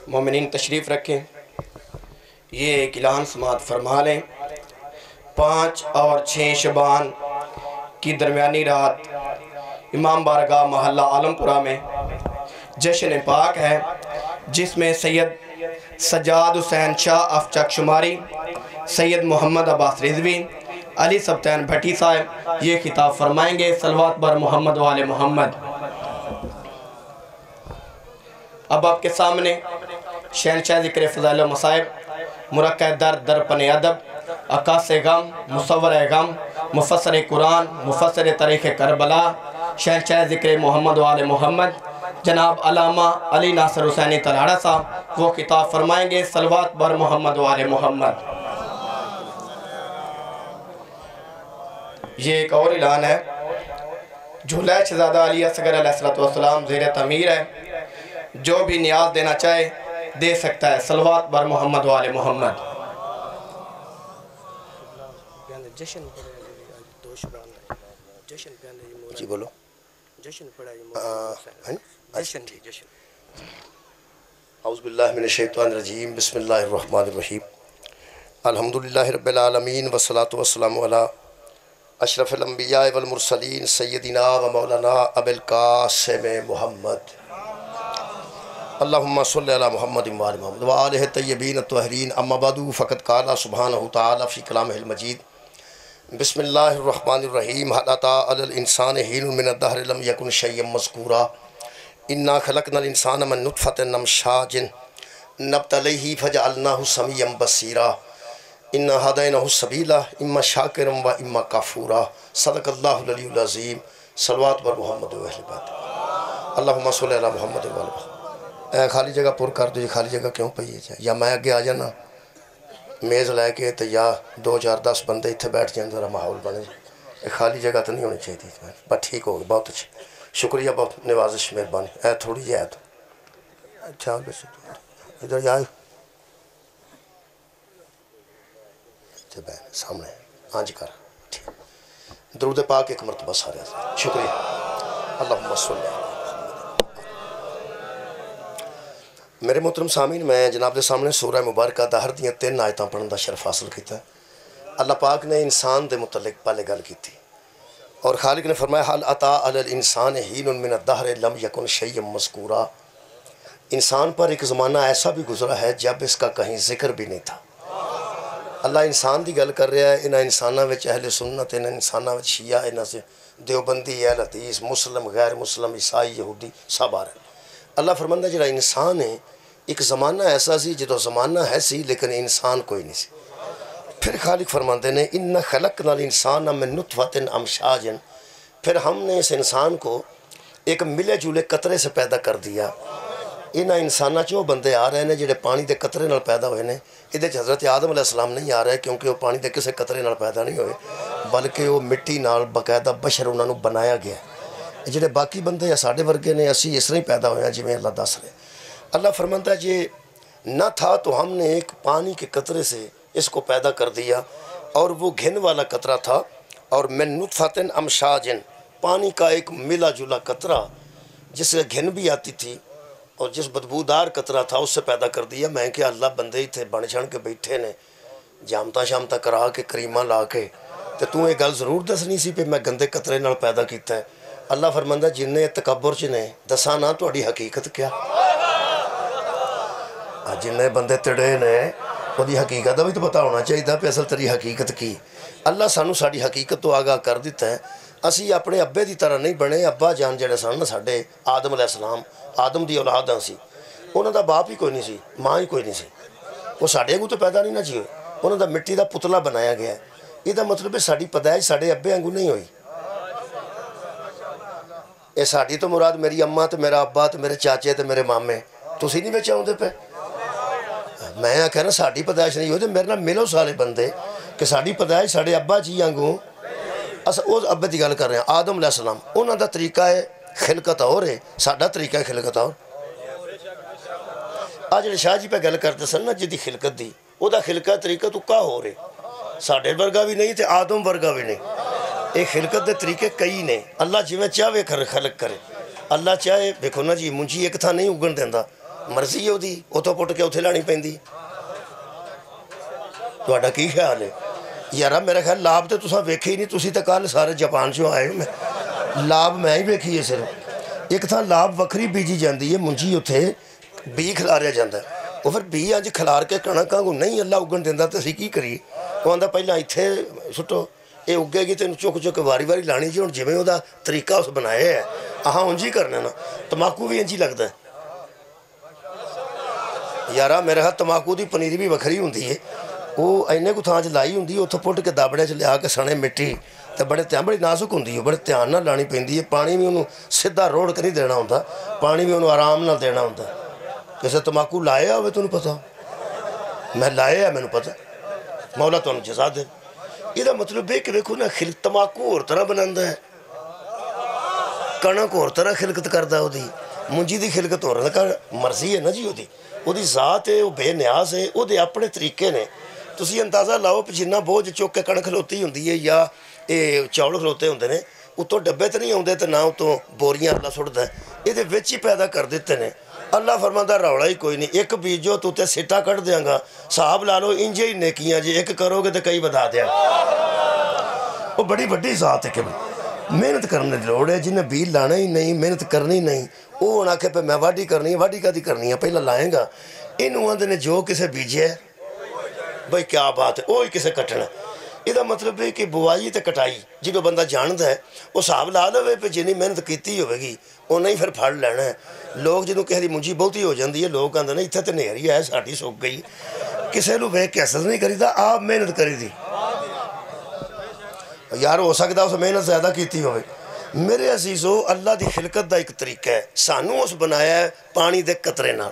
مومنین تشریف رکھیں۔ یہ ایک اعلان سماعت فرما لیں۔ 5 اور 6 شعبان کی درمیانی رات امام بارگاہ محلہ عالم پورہ میں جشن پاک ہے، جس میں سید سجاد حسین شاہ افچک شماری، سید محمد عباس رضوی، علی سبتین بھٹی صاحب یہ خطاب فرمائیں گے۔ صلوات بر محمد و آل محمد۔ اب آپ کے سامنے شہنشاہ ذکر فضائل و مصائب، مرقع درد درپن ادب، عکاس غم، مصور غم، مفسر قرآن، مفسر تاریخ کربلا، شہنشاہ ذکر محمد و آل محمد جناب علامہ علی ناصر حسینی تلاڑہ صاحب وہ خطاب فرمائیں گے۔ صلوات بر محمد و آل محمد۔ یہ ایک اور اعلان ہے، جھولہ شہزادہ علی اصغر علیہ السلام زیر تعمیر ہے، جو بھی نیاز دینا چاہے دے سکتا ہے۔ صلوات بر محمد و آل محمد۔ جی بولو۔ اعوذ باللہ من الشیطان الرجیم، بسم اللہ الرحمن الرحیم۔ الحمدللہ رب العالمین والصلاة والسلام علی اشرف الانبیاء والمرسلین سیدنا و مولانا ابی القاسم محمد، اللہم صلی علی محمد و آل محمد و آلہ الطیبین الطاہرین، اما بعد فقد قال سبحانہ تعالی فی کلامہ المجید، بسم اللہ الرحمن الرحیم۔ حل اتی علی الانسان حین من الدہر لم یکن شیئا مذکورا، انا خلقنا الانسان من نطفۃ امشاج نبتلیہ فجعلناہ سمیعا بصیرا، انا ہدیناہ السبیل اما شاکرا و اما کفورا، صدق اللہ العلی العظیم۔ صلوات بر محمد و اہل بیت، اللہم صلی علی محمد و آل محمد۔ خالی جگہ پر کر دو، یہ خالی جگہ کیوں پئی ہے؟ یا میں اگے آ جانا میز لے کے تو یا 2 4 10 بندے اتنے بیٹھ جائیں، ذرا ماحول بنے۔ خالی جگہ تو نہیں ہونی چاہیے، بس ٹھیک ہوگا، بہت اچھا، شکریہ، بہت نوازش، مہربانی۔ تھوڑی جی ہے تو اچھا ادھر جائے سامنے ہاں جی کر درود پاک ایک مرتبہ سارے، شکریہ۔ اللہم صلی علی میرے محترم سامعین، میں جناب دے سامنے سورہ مبارکہ دہر دیاں 3 آیتاں پڑھن دا شرف حاصل کیتا ہے۔ اللہ پاک نے انسان دے متعلق پہلے گل کی تھی، اور خالق نے فرمایا حل اتی علی الانسان حین من الدہر لم یکن شیئا مذکورا، انسان پر ایک زمانہ ایسا بھی گزرا ہے جب اس کا کہیں ذکر بھی نہیں تھا۔ اللہ انسان دی گل کر رہا ہے، انہاں انساناں وچ اہل سنت، انہاں انساناں وچ شیعہ، انہاں سے دیوبندی، اہل حدیث، مسلم، غیر مسلم، عیسائی، یہودی سب آ رہے ہیں۔ اللہ فرماندا جڑا انسان ہے ایک زمانہ ایسا سی جدو زمانہ ہے سی لیکن انسان کوئی نہیں سی۔ پھر خالق فرماندے نے اِنَّ خَلَقْنَا الْإِنسَانَ مِن نُطْفَةٍ أَمْشَاجٍ، پھر ہم نے اس انسان کو ایک ملے جلے قطرے سے پیدا کر دیا۔ انہاں انسانہ چو بندے آ رہے ہیں جڑے پانی دے قطرے نال پیدا ہوئے ہیں، ادھے حضرت آدم علیہ السلام نہیں آ رہے کیونکہ وہ پانی دے کسے قطرے نال پیدا نہیں ہوئے، بلکہ وہ مٹی نال باقاعدہ بشر انہوں نے بنایا گیا ہے۔ جڑے باقی بندے یا ساڑھے ورگے نے اسی اس طرح ہی پیدا ہوئے ہیں جی میں اللہ دس رہے۔ اللہ فرماتا ہے یہ نہ تھا تو ہم نے ایک پانی کے قطرے سے اس کو پیدا کر دیا، اور وہ گھن والا قطرہ تھا، اور من نطفۃ امشاج، پانی کا ایک ملا جلا قطرہ جس سے گھن بھی آتی تھی اور جس بدبودار قطرہ تھا اس سے پیدا کر دیا۔ میں کہ اللہ بندے ہی تھے بن چھڑ کے بیٹھے نے جامتا شامتا کرا کے کریمہ لا کے، تو یہ گل ضرور دسنی سی پہ میں گندے قطرے نال پیدا کیتا ہے۔ اللہ فرماندہ جنہیں تکبر چ نے دسا نہ تہاڈی حقیقت کیا، جنہیں بندے تڑے نے وہ دی حقیقت بھی تو پتا ہونا چاہیے پہ اصل تیری حقیقت کی۔ اللہ سانو ساڑی حقیقت تو آگاہ کر دیتا ہے۔ اسی اپنے ابے دی طرح نہیں بنے، ابا جان جڑے سن ساڑے آدم علیہ السلام، آدم دی اولاداں سی، انہوں دا باپ ہی کوئی نہیں سی، ماں ہی کوئی نہیں سی، وہ ساڑے کو تو پیدا نہیں نہ چاہیے، انہوں دا مٹی دا پتلا بنایا گیا ہے۔ یہ دا مطلب ہے ساڑی پیدائش ساڑے ابے انگو نہیں ہوئی۔ یہ ساڑی تو مراد میری اماں تو میرا ابا تو میرے چاچے تو میرے مامے، تو اسی نہیں بچے ہوندے پہ۔ میں کہنا ساڑی پیدائش نہیں ہوئی، میرے نہ ملو سارے بندے کہ ساڑی پیدائش ساڑے ابا جی آنگوں، اصلا وہ ابے دی گل کر رہے ہیں آدم علیہ السلام، انہوں دا طریقہ ہے خلقت اور ہے، ساڑا طریقہ ہے خلقت اور۔ آج شاہ جی پہ گل کرتے سن نا جدی خلقت دی، وہ دا خلقت طریقہ تو کا ہو رہے، ساڑے ورگا بھی نہیں تھے آدم ورگا بھی نہیں۔ ایک خلقت دے طریقے کئی نے، اللہ جی میں چاہے خلق کرے، اللہ چاہے دیکھو نا جی منجی ایک تھا نہیں اگن دیندہ، مرضی ہے ਉਹਦੀ ਉੱਥੋਂ ਪੁੱਟ ਕੇ ਉੱਥੇ ਲਾਣੀ ਪੈਂਦੀ ਤੁਹਾਡਾ ਕੀ ਖਿਆਲ ਹੈ ਯਾਰਾ ਮੇਰਾ ਖਿਆਲ ਲਾਭ ਤੇ ਤੁਸੀਂ ਵੇਖੇ ਹੀ ਨਹੀਂ ਤੁਸੀਂ ਤਾਂ ਕੱਲ ਸਾਰੇ ਜਾਪਾਨ ਚੋਂ ਆਏ ਹੋ ਮੈਂ ਲਾਭ ਮੈਂ ਹੀ ਵੇਖੀ ਹੈ ਸਿਰਫ ਇੱਕ ਥਾਂ ਲਾਭ ਵੱਖਰੀ ਬੀਜੀ ਜਾਂਦੀ ਹੈ ਮੁੰਜੀ ਉੱਥੇ ਬੀ ਖਿਲਾਰਿਆ ਜਾਂਦਾ ਉਹ ਫਿਰ ਬੀ ਅੱਜ ਖਿਲਾਰ ਕੇ ਕਣਕਾਂ ਨੂੰ ਨਹੀਂ ਅੱਲਾ ਉੱਗਣ ਦਿੰਦਾ ਤਾਂ ਅਸੀਂ ਕੀ ਕਰੀਏ ਉਹ ਆਂਦਾ ਪਹਿਲਾਂ ਇੱਥੇ ਸੁੱਟੋ ਇਹ ਉੱਗੇਗੀ ਤੈਨੂੰ ਚੁੱਕ ਚੁੱਕ ਵਾਰੀ ਵਾਰੀ ਲਾਣੀ ਜੀ ਹੁਣ ਜਿਵੇਂ ਉਹਦਾ ਤਰੀਕਾ ਉਸ ਬਣਾਇਆ ਹੈ ਆਹ ਉਂਝ ਹੀ ਕਰਨਾ ਨਾ ਤਮਾਕੂ ਵੀ ਇੰਝ ਹੀ ਲੱਗਦਾ ਯਾਰਾ ਮੇਰੇ ਹੱਥ ਤਮਾਕੂ ਦੀ ਪਨੀਰੀ ਵੀ ਵੱਖਰੀ ਹੁੰਦੀ ਹੈ ਉਹ ਇੰਨੇ ਕੁ ਥਾਂ 'ਚ ਲਾਈ ਹੁੰਦੀ ਉੱਥੋਂ ਪੁੱਟ ਕੇ ਦਾਬੜਿਆਂ 'ਚ ਲਿਆ ਕੇ ਸਣੇ ਮਿੱਟੀ ਤੇ ਬੜੇ ਬੜੀ ਨਾਜ਼ੁਕ ਹੁੰਦੀ ਹੈ ਬੜੇ ਧਿਆਨ ਨਾਲ ਲਾਣੀ ਪੈਂਦੀ ਹੈ ਪਾਣੀ ਵੀ ਉਹਨੂੰ ਸਿੱਧਾ ਰੋੜ ਕੇ ਨਹੀਂ ਦੇਣਾ ਹੁੰਦਾ ਪਾਣੀ ਵੀ ਉਹਨੂੰ ਆਰਾਮ ਨਾਲ ਦੇਣਾ ਹੁੰਦਾ ਕਿਸੇ ਤਮਾਕੂ ਲਾਇਆ ਹੋਵੇ ਤੁਹਾਨੂੰ ਪਤਾ ਮੈਂ ਲਾਇਆ ਮੈਨੂੰ ਪਤਾ ਮੌਲਾ ਤੁਹਾਨੂੰ ਜਜ਼ਾ ਦੇ ਇਹਦਾ ਮਤਲਬ ਇਹ ਕਿ ਵੇਖੋ ਨਾ ਤਮਾਕੂ ਹੋਰ ਤਰ੍ਹਾਂ ਬਣਾਉਂਦਾ ਹੈ ਕਣਕ ਹੋਰ ਤਰ੍ਹਾਂ ਖਿਲਕਤ ਕਰਦਾ ਉਹਦੀ ਮੁੰਜੀ ਦੀ ਖਿਲਕਤ ਹੋਰ ਮਰਜ਼ੀ ਹੈ ਨਾ ਜੀ ਉਹਦੀ ਜ਼ਾਤ ਹੈ ਉਹ ਬੇਨਿਆਜ਼ ਹੈ ਉਹਦੇ ਆਪਣੇ ਤਰੀਕੇ ਨੇ ਤੁਸੀਂ ਅੰਦਾਜ਼ਾ ਲਾਓ ਜਿੰਨਾ ਬੋਝ ਚੁੱਕ ਕੇ ਕਣਕ ਖਲੋਤੀ ਹੁੰਦੀ ਹੈ ਜਾਂ ਇਹ ਚੌਲ ਖਲੋਤੇ ਹੁੰਦੇ ਨੇ ਉੱਤੋਂ ਡੱਬੇ ਤਾਂ ਨਹੀਂ ਆਉਂਦੇ ਤੇ ਨਾ ਉੱਤੋਂ ਬੋਰੀਆਂ ਅੱਲਾ ਸੁੱਟਦਾ ਇਹਦੇ ਵਿੱਚ ਹੀ ਪੈਦਾ ਕਰ ਦਿੱਤੇ ਨੇ ਅੱਲਾ ਫਰਮਾਉਂਦਾ ਰੌਲਾ ਹੀ ਕੋਈ ਨਹੀਂ ਇੱਕ ਬੀਜੋ ਤੂੰ ਤੇ ਸਿੱਟਾ ਕੱਢ ਦਿਆਂਗਾ ਹਿਸਾਬ ਲਾ ਲਓ ਇੰਝ ਹੀ ਨੇਕੀਆਂ ਜੇ ਇੱਕ ਕਰੋਗੇ ਤਾਂ ਕਈ ਵਧਾ ਦਿਆਂ ਉਹ ਬੜੀ ਵੱਡੀ ਜ਼ਾਤ ਹੈ ਕਿ ਮਿਹਨਤ ਕਰਨ ਦੀ ਲੋੜ ਹੈ ਜਿਹਨੇ ਬੀਜ ਲਾਣਾ ਹੀ ਨਹੀਂ ਮਿਹਨਤ ਕਰਨੀ ਨਹੀਂ ਉਹ ਹੁਣ ਆਖੇ ਪਏ ਮੈਂ ਵਾਢੀ ਕਰਨੀ ਹੈ ਵਾਢੀ ਕਾਹਦੀ ਕਰਨੀ ਹੈ ਪਹਿਲਾਂ ਲਾਏਗਾ ਇਹਨੂੰ ਆਂਦੇ ਨੇ ਜੋ ਕਿਸੇ ਬੀਜਿਆ ਬਈ ਕਿਆ ਬਾਤ ਹੈ ਉਹ ਹੀ ਕਿਸੇ ਕੱਟਣਾ ਇਹਦਾ ਮਤਲਬ ਇਹ ਕਿ ਬੁਆਈ ਅਤੇ ਕਟਾਈ ਜਦੋਂ ਬੰਦਾ ਜਾਣਦਾ ਹੈ ਉਹ ਹਿਸਾਬ ਲਾ ਲਵੇ ਵੀ ਜਿੰਨੀ ਮਿਹਨਤ ਕੀਤੀ ਹੋਵੇਗੀ ਉਨਾ ਹੀ ਫਿਰ ਫੜ ਲੈਣਾ ਹੈ ਲੋਕ ਜਦੋਂ ਕਿਸੇ ਦੀ ਮੁੰਜੀ ਬਹੁਤੀ ਹੋ ਜਾਂਦੀ ਹੈ ਲੋਕ ਕਹਿੰਦੇ ਨੇ ਇੱਥੇ ਤਾਂ ਨੇਰੀ ਹੈ ਸਾਡੀ ਸੁੱਕ ਗਈ ਕਿਸੇ ਨੂੰ ਵੇਖ ਕੇ ਹਸਦ ਨਹੀਂ ਕਰੀਦਾ ਆਪ ਮਿਹਨਤ ਕਰੀਦੀ ਯਾਰ ਹੋ ਸਕਦਾ ਉਸ ਮਿਹਨਤ ਜ਼ਿਆਦਾ ਕੀਤੀ ਹੋਵੇ ਮੇਰੇ ਅਜ਼ੀਜ਼ੋ ਅੱਲਾ ਦੀ ਖਿਲਕਤ ਦਾ ਇੱਕ ਤਰੀਕਾ ਹੈ ਸਾਨੂੰ ਉਸ ਬਣਾਇਆ ਹੈ ਪਾਣੀ ਦੇ ਕਤਰੇ ਨਾਲ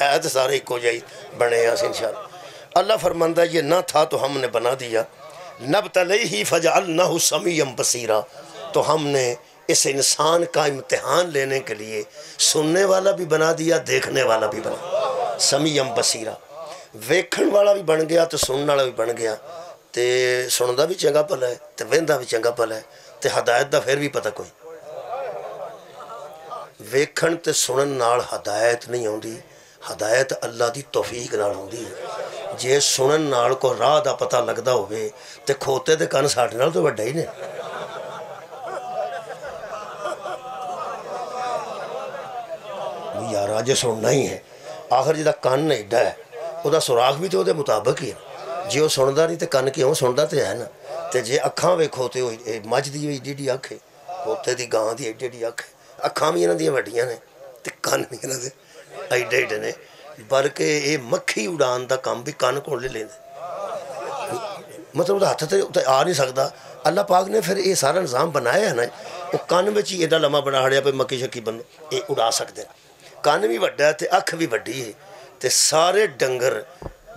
ہے تو سارے ایک جائی بنے ہیں انشاءاللہ۔ اللہ فرماندہ یہ نہ تھا تو ہم نے بنا دیا، نبتلیہ فجعلنہ سمیعا بصیرا، تو ہم نے اس انسان کا امتحان لینے کے لیے سننے والا بھی بنا دیا، دیکھنے والا بھی بنا، سمیعا بصیرا، ویکھن والا بھی بن گیا تو سننے والا بھی بن گیا، تے سندا بھی چنگا بھلا ہے تے ویندا بھی چنگا بھلا ہے، تے ہدایت دا پھر بھی پتہ کوئی ویکھن تے سنن نال ہدایت نہیں ہوندی، ہدایت اللہ دی توفیق نال ہوندی ہے۔ جے سنن نال کو راہ دا پتہ لگدا ہوئے تے کھوتے تے کن ساڈے نال تو وڈا ہی نے۔ یار آج سننا ہی ہے، آخر جدا کن ایڈا ہے او دا سراغ بھی تو دے مطابق ہی ہے، جے وہ سندا نہیں تے کن کیوں سندا تے ہے نا، تے جے اکھاں ویکھو تے مجھ دی ایڈی ایڈی اکھ ہے، کھوتے دی گاں دی ایڈی ایڈی اکھ ہے، اکھاں بھی انہاں دیاں وڈیاں نے تے کن بھی انہاں دے ایڈے ایڈے نے، بلکہ یہ مکھی اڑان دا کام بھی کن کون لے لیندے، مطلب وہ ہاتھ تے آ نہیں سکتا۔ اللہ پاک نے پھر یہ سارا نظام بنایا ہے نا، وہ کن وچ ہی ایڈا لمحہ بنا ہڑیا پہ مکی شکی بند یہ اڑا سکتے ہیں، کن بھی وڈا ہے تے اکھ بھی وڈی ہے، تے سارے ڈنگر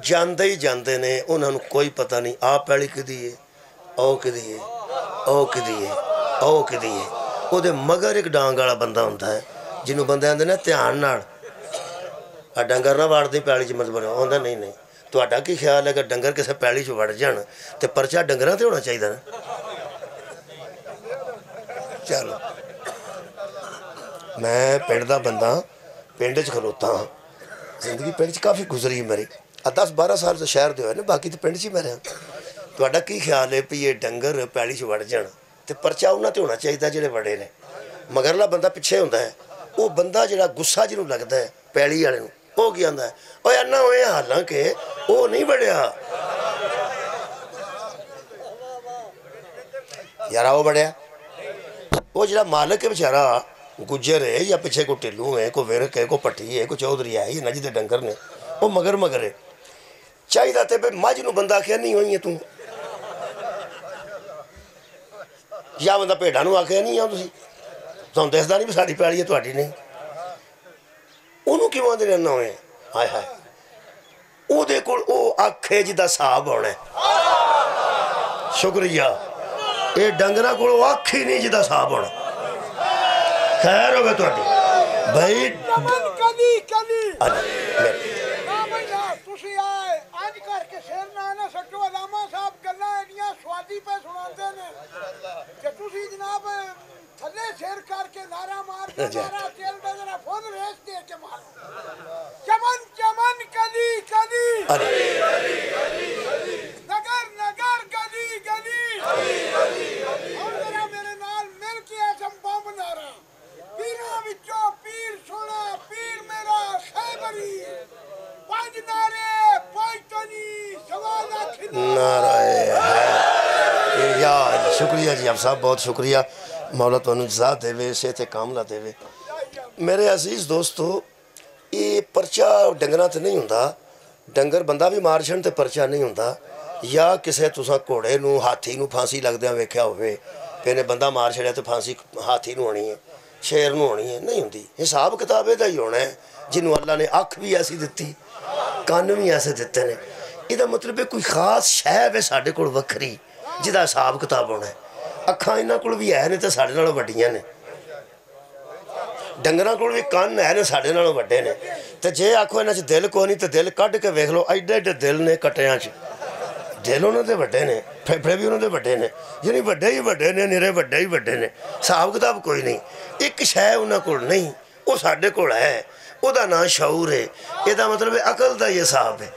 جاندے ہی جاندے نے، انہوں نے کوئی پتہ نہیں آ پیلی کدی ہے، او کدی ہے، او کدی ہے، او کدی ہے، وہ دے مگر ایک ڈانگ والا بندہ ہوتا ہے جنہوں بندے آندے نے دھیان نال ڈنگر نہ وڑ دی پیلی چ مت بنو، آندا نہیں نہیں، تہاڈا کی خیال ہے کہ ڈنگر کسے پیلی چ وڑ جان تے پرچہ ڈنگراں تے ہونا چاہیے نا۔ چلو میں پنڈ دا بندہ پنڈ چ کھلوتا ہاں، زندگی پنڈ چ کافی گزری میری، 10-12 سال تو شہر دے ہوئے نا، باقی تو پنڈ چ ہی میں رہا۔ تہاڈا کی خیال ہے بھی یہ ڈنگر پیلی چ وڑ جان تے پرچہ انہاں تے ہونا چاہیے جڑے وڑے نے، مگرلا بندہ پیچھے ہوندا ہے، وہ بندہ جڑا غصہ جنوں لگدا ہے پیلی والے نوں، وہ کی آندا ہے اوے انا ہوئے حالانکہ وہ نہیں بڑھیا یارا، وہ بڑھیا وہ جڑا مالک ہے بیچارہ گجر ہے یا پیچھے کو ٹلو ہے، کو ورک ہے، کو پٹھی ہے، کو چودھری ہے، یہ نجد ڈنگر نے، وہ مگر مگر ہے چاہیے تے پہ مجھ نو بندہ کیا نہیں ہوئی ہے تم، یا بندہ پیڑا نو آکھیا نہیں ہے تسی تم دسدا نہیں بھی ساڈی پیڑی ہے تہاڈی نہیں، انہوں کیوں آندے رہنا ہوئے ہائے ہائے، او دے کول او آکھے جدا صاحب ہونا ہے، شکریہ، اے ڈنگرہ کول آکھ ہی نہیں جدا صاحب ہونا، خیر ہوگا تہاڈی بھائی کدی کدی میرے تسی آئے آج کر کے شیر نہ نہ سکو، علامہ صاحب گلاں ایڈیاں سوادی پہ سناندے نے کہ تسی جناب تھلے شیر کر کے نعرہ مار کے نعرہ تیل میں ذرا فون ریس دے کے مارو، چمن چمن کدی کدی نگر نگر گلی گلی، اور ذرا میرے نال مل کے ایسم بم نعرہ، پیراں وچوں پیر سونا پیر میرا خیبری، پانچ نعرے پانچ تنی سوال آکھنا نعرہ یا شکریہ جی، آپ صاحب بہت شکریہ، مولا تو جزا دے وے، صحت کاملہ دے وے۔ میرے عزیز دوستو، یہ پرچہ ڈنگراں تے نہیں ہوندا، ڈنگر بندہ بھی مار چھن تے پرچہ نہیں ہوندا، یا کسے تساں گھوڑے نو ہاتھی نو پھانسی لگ دیاں ویکھیا ہوئے پہنے بندہ مار چھڑیا تے پھانسی ہاتھی نو ہونی ہے، شیر نو ہونی ہے، نہیں ہوندی، حساب کتابے دا ہی ہونا ہے، جنہوں اللہ نے اکھ بھی ایسی دتی کان بھی ایسے دیتے نے، یہ مطلب ہے کوئی خاص شے ہے ساڈے کول وکھری جدا حساب کتاب ہونا ہے، اکھاں انہاں کول بھی ہے نے تے ساڈے نالوں وڈیاں نے، ڈنگراں کول بھی کان ہے نے ساڈے نالوں وڈے نے، تے جے آکھو انہاں چ دل کوئی نہیں تے دل کڈ کے ویکھ لو، ایڈے ایڈے دل نے کٹیاں چ، دل انہاں دے وڈے نے، پھیپھڑے بھی انہاں دے وڈے نے، یعنی وڈے ہی وڈے نے، نرے وڈے ہی وڈے نے، حساب کتاب کوئی نہیں، ایک شے انہاں کول نہیں، وہ ساڈے کول ہے، او دا نام شعور ہے، یہ دا مطلب ہے عقل دا یہ حساب ہے،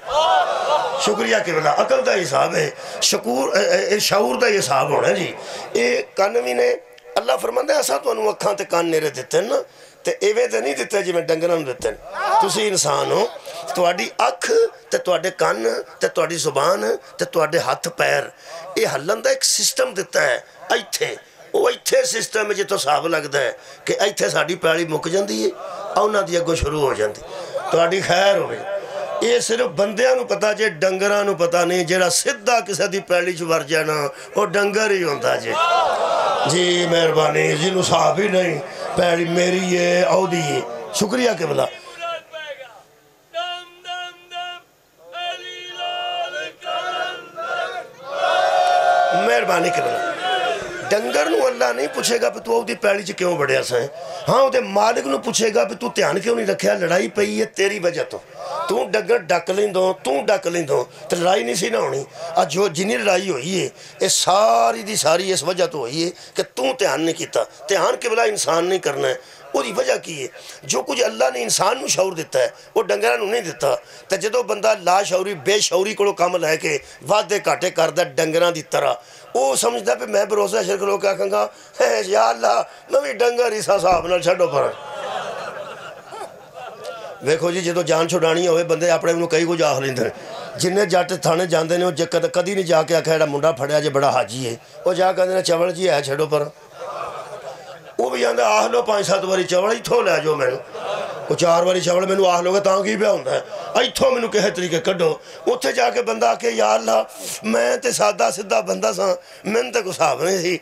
شکریہ قبلہ، عقل دا حساب ہے، شعور دا یہ حساب ہونا ہے جی، یہ کانوی نے اللہ فرماندہ ہے ایسا تو انہوں اکھاں تے کان نیرے دیتے ہیں نا، تے ایویں تے نہیں دیتے جی میں ڈنگران دیتے ہیں، تسی انسان ہو، تواڈی اکھ تے تواڈے کان تے تواڈی زبان تے تواڈے ہاتھ پیر، یہ ہلن دا ایک سسٹم دیتا ہے، ایتھے، وہ ایتھے سسٹم ہے جتوں صاحب لگتا ہے کہ ایتھے ساڑی پیالی مک جاندی ہے اونا دی اگوں شروع ہو جاندی، تواڈی خیر ہوئے، یہ صرف بندیاں نو پتا جے ڈنگراں نو پتا نہیں، جیڑا سدھا کسے دی پیالی چ ور جانا وہ ڈنگر ہی ہوندا جے، جی مہربانی جنوں صاحب ہی نہیں پیالی میری ہے او دی ہے، شکریہ قبلہ مہربانی کرنا ڈنگر نو اللہ نہیں پوچھے گا پہ تو او دی پیڑی چ کیوں بڑھیا سائیں ہاں او دے مالک نو پوچھے گا پہ تو دھیان کیوں نہیں رکھیا لڑائی پئی ہے تیری وجہ تو ڈنگر ڈک لیندوں تو ڈک لیندوں تو لڑائی نہیں سی نہ ہونی جو جنی لڑائی ہوئی ہے یہ ساری دی ساری اس وجہ تو ہوئی ہے کہ تو دھیان نہیں کیتا دھیان کے بلا انسان نہیں کرنا ہے وہ دی وجہ کی ہے جو کچھ اللہ نے انسان نو شعور دیتا ہے وہ ڈنگرہ نو نہیں دیتا تو جدو بندہ لا شعوری بے شعوری کو کام لے کے وعدے کاٹے کردہ ڈنگرہ دی طرح وہ سمجھتا پہ میں بروسہ شرک لوگ کیا کہاں گا یا اللہ میں بھی ڈنگر عیسیٰ صاحب نہ چھڑو پر ویکھو جی جدو جان چھوڑانی ہوئے بندے اپنے انہوں کئی کو جا لیندے جنہیں جاتے تھانے جاندے نے کدی نہیں جا کے آکھا ایڈا منڈا پھڑیا جے بڑا حاجی ہے وہ جا کہندے نے چوڑ جی ہے چھڑو پر وہ بھی جاندے آہ لو 5-7 واری چوڑ ہی تھو لے جو میں وہ 4 واری چوڑ میں آہ لو گا تاں کی پیا ہوندہ ہے ایتھو میں کہے طریقے کڈو اتھے جا کے بندہ کہ یا اللہ میں تے سادہ سدھا بندہ ساں میں تے کو صاحب نہیں تھی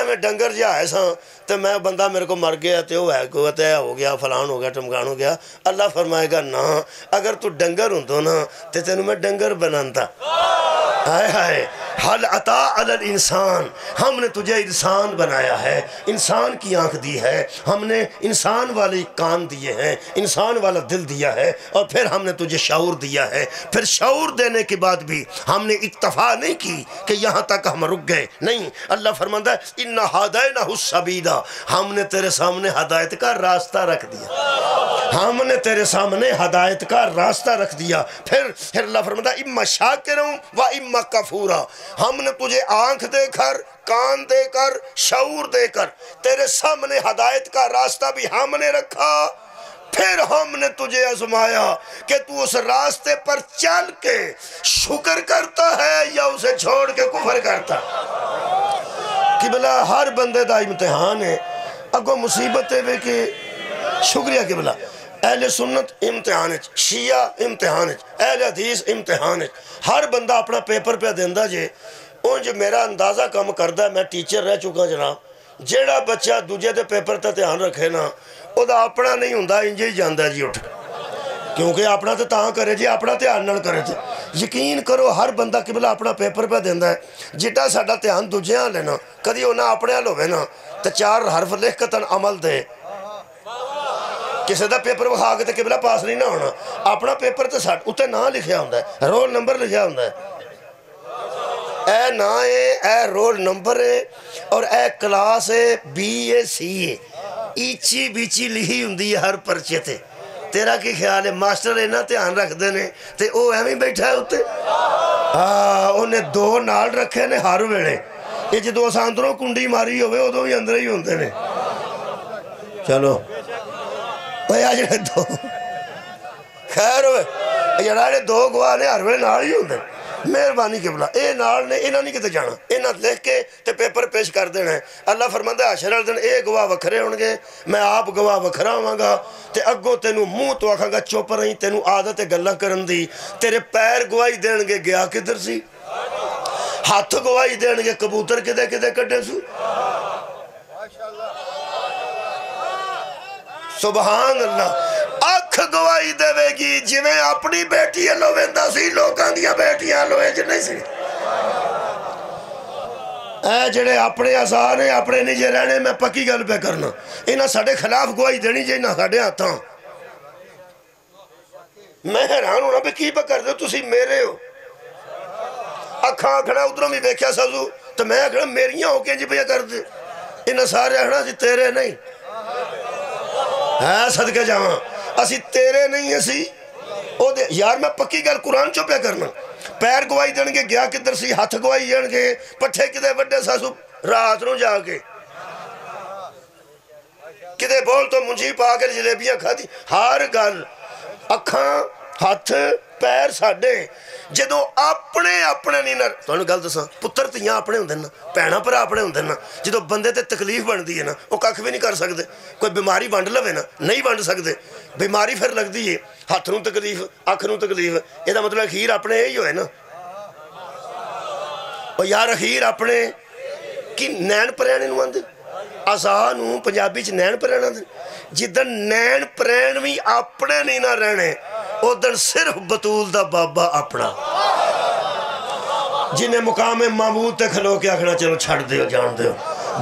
میں ڈنگر جا ہے ساں تے میں بندہ میرے کو مر گیا تے وہ ہے کو تے ہو گیا فلان ہو گیا ٹمکان ہو گیا اللہ فرمائے گا نا اگر تو ڈنگر ہوں تو نا تے تینوں میں ڈنگر بنانتا ہائے ہائے حل عطا علی الانسان ہم نے تجھے انسان بنایا ہے انسان کی آنکھ دی ہے ہم نے انسان والے کان دیے ہیں انسان والا دل دیا ہے اور پھر ہم نے تجھے شعور دیا ہے پھر شعور دینے کے بعد بھی ہم نے اکتفا نہیں کی کہ یہاں تک ہم رک گئے نہیں اللہ فرماتا ہے اِنَّا هَدَيْنَهُ السَّبِيلَ ہم نے تیرے سامنے ہدایت کا راستہ رکھ دیا ہم نے تیرے سامنے ہدایت کا راستہ رکھ دیا پھر اللہ فرماتا ہے اِمَّا شَاكِرٌ وَإِمَّا كَفُورًا ہم نے تجھے آنکھ دے کر کان دے کر شعور دے کر تیرے سامنے ہدایت کا راستہ بھی ہم نے رکھا پھر ہم نے تجھے آزمایا کہ تو اس راستے پر چل کے شکر کرتا ہے یا اسے چھوڑ کے کفر کرتا قبلہ ہر بندے دا امتحان ہے اگو مصیبت ہے کہ شکریہ قبلہ اہل سنت امتحان ہے شیعہ امتحان ہے اہل حدیث امتحان ہے ہر بندہ اپنا پیپر پہ دیندہ جے ان جو میرا اندازہ کم کردہ ہے میں ٹیچر رہ چکا جناب جیڑا بچہ دوجہ دے پیپر تے دھیان رکھے نا وہ دا اپنا نہیں ہوندہ انجے ہی جاندہ جی اٹھ کیونکہ اپنا تے تاں کرے جی اپنا دھیان نہ کرے تھے یقین کرو ہر بندہ قبلہ اپنا پیپر پہ دیندہ ہے جٹا ساڑا دھیان دوجہ لینا کدی ہونا اپنے حل ہوئے نا تے 4 حرف لکھ کتن عمل دے کسی دا پیپر وہاں آگے تے قبلہ پاس نہیں نہ ہونا اپنا پیپر تے ساڑھ اتے نہ لکھیا ہوندہ ہے رول نمبر لکھیا ہوندہ ہے اے نا ہے اے رول نمبر ہے اور اے کلاس ہے بی اے سی ہے ایچی بیچی لکھی ہوندی ہے ہر پرچے تے تیرا کی خیال ہے ماسٹر ہے نا دھیان رکھ دینے تے او ایمی بیٹھا ہے ہوتے انہیں 2 نال رکھے نے ہر ویڑے یہ جدو اساندروں کنڈی ماری ہوئے ادو ہی اندر ہی ہوندے نے چلو بھئی آج نے 2 خیر ہوئے جڑاڑے 2 گواہ نے ہر ویڑے نال ہی ہوندے مہربانی قبلہ اے نال نے اینا نہیں کتے جانا اینا لکھ کے تے پیپر پیش کر دینا ہے اللہ فرماتا ہے حشر دن اے گواہ وکھرے ہونگے میں آپ گواہ وکھرا ہوں گا تے اگو تینو منہ تو آکھاں گا چوپ رہی تینو عادت گلہ کرن دی تیرے پیر گواہی دینگے گیا کدھر سی ہاتھ گواہی دینگے کبوتر کدے کدے کٹے سو سبحان اللہ اکھ گواہی دے وے گی جویں اپنی بیٹی لو ویندہ سی لوکاں دیا بیٹیاں لوئے جنے سی اے جڑے اپنے آزار ہیں اپنے نجے رہنے میں پکی گل پہ کرنا انہاں ساڑھے خلاف گواہی دینی جائے نہ ساڑھے آتا میں حیران ہونا پہ کی پہ کر دے تسی میرے ہو اکھاں کھڑا ادھروں بھی بیکھیا سازو تو میں کھڑا میریاں ہو کے جی پہ کر دے انہاں سارے کھڑا جی تیرے نہیں ہاں صدقہ جاواں اسی تیرے نہیں اسی یار میں پکی گل قرآن چو پہ کرنا پیر گواہی دنگے گیا کدھر سی ہاتھ گواہی دنگے پٹھے کدھے وڈے ساسو رات نو جا کے کدھے بول تو منجی پا کر جلیبیاں کھا دی ہر گل اکھاں ہاتھ پیر ساڑھے جدو اپنے نہیں نر تو انہوں گل دساں پتر تیاں اپنے ہوں دینا پینا پر اپنے ہوں دینا جدو بندے تے تکلیف بن دی ہے نا وہ ککھ بھی نہیں کر سکتے کوئی بیماری بانڈ لوے نا نہیں بانڈ سکتے بیماری پھر لگ دی ہے ہاتھ نو تکلیف اکھ نو تکلیف یہ دا مطلب اخیر اپنے ہی ہوئے نا اور یار اخیر اپنے کی نین پریانے نو آن دے آسانو پنجابی چھ نین پریانے دے جدن نین پرین بھی اپنے نہیں نہ رہنے او دن صرف بطول دا بابا اپنا جنہیں مقام معبود تے کھلو کے آکھنا چلو چھڑ دیو جان دیو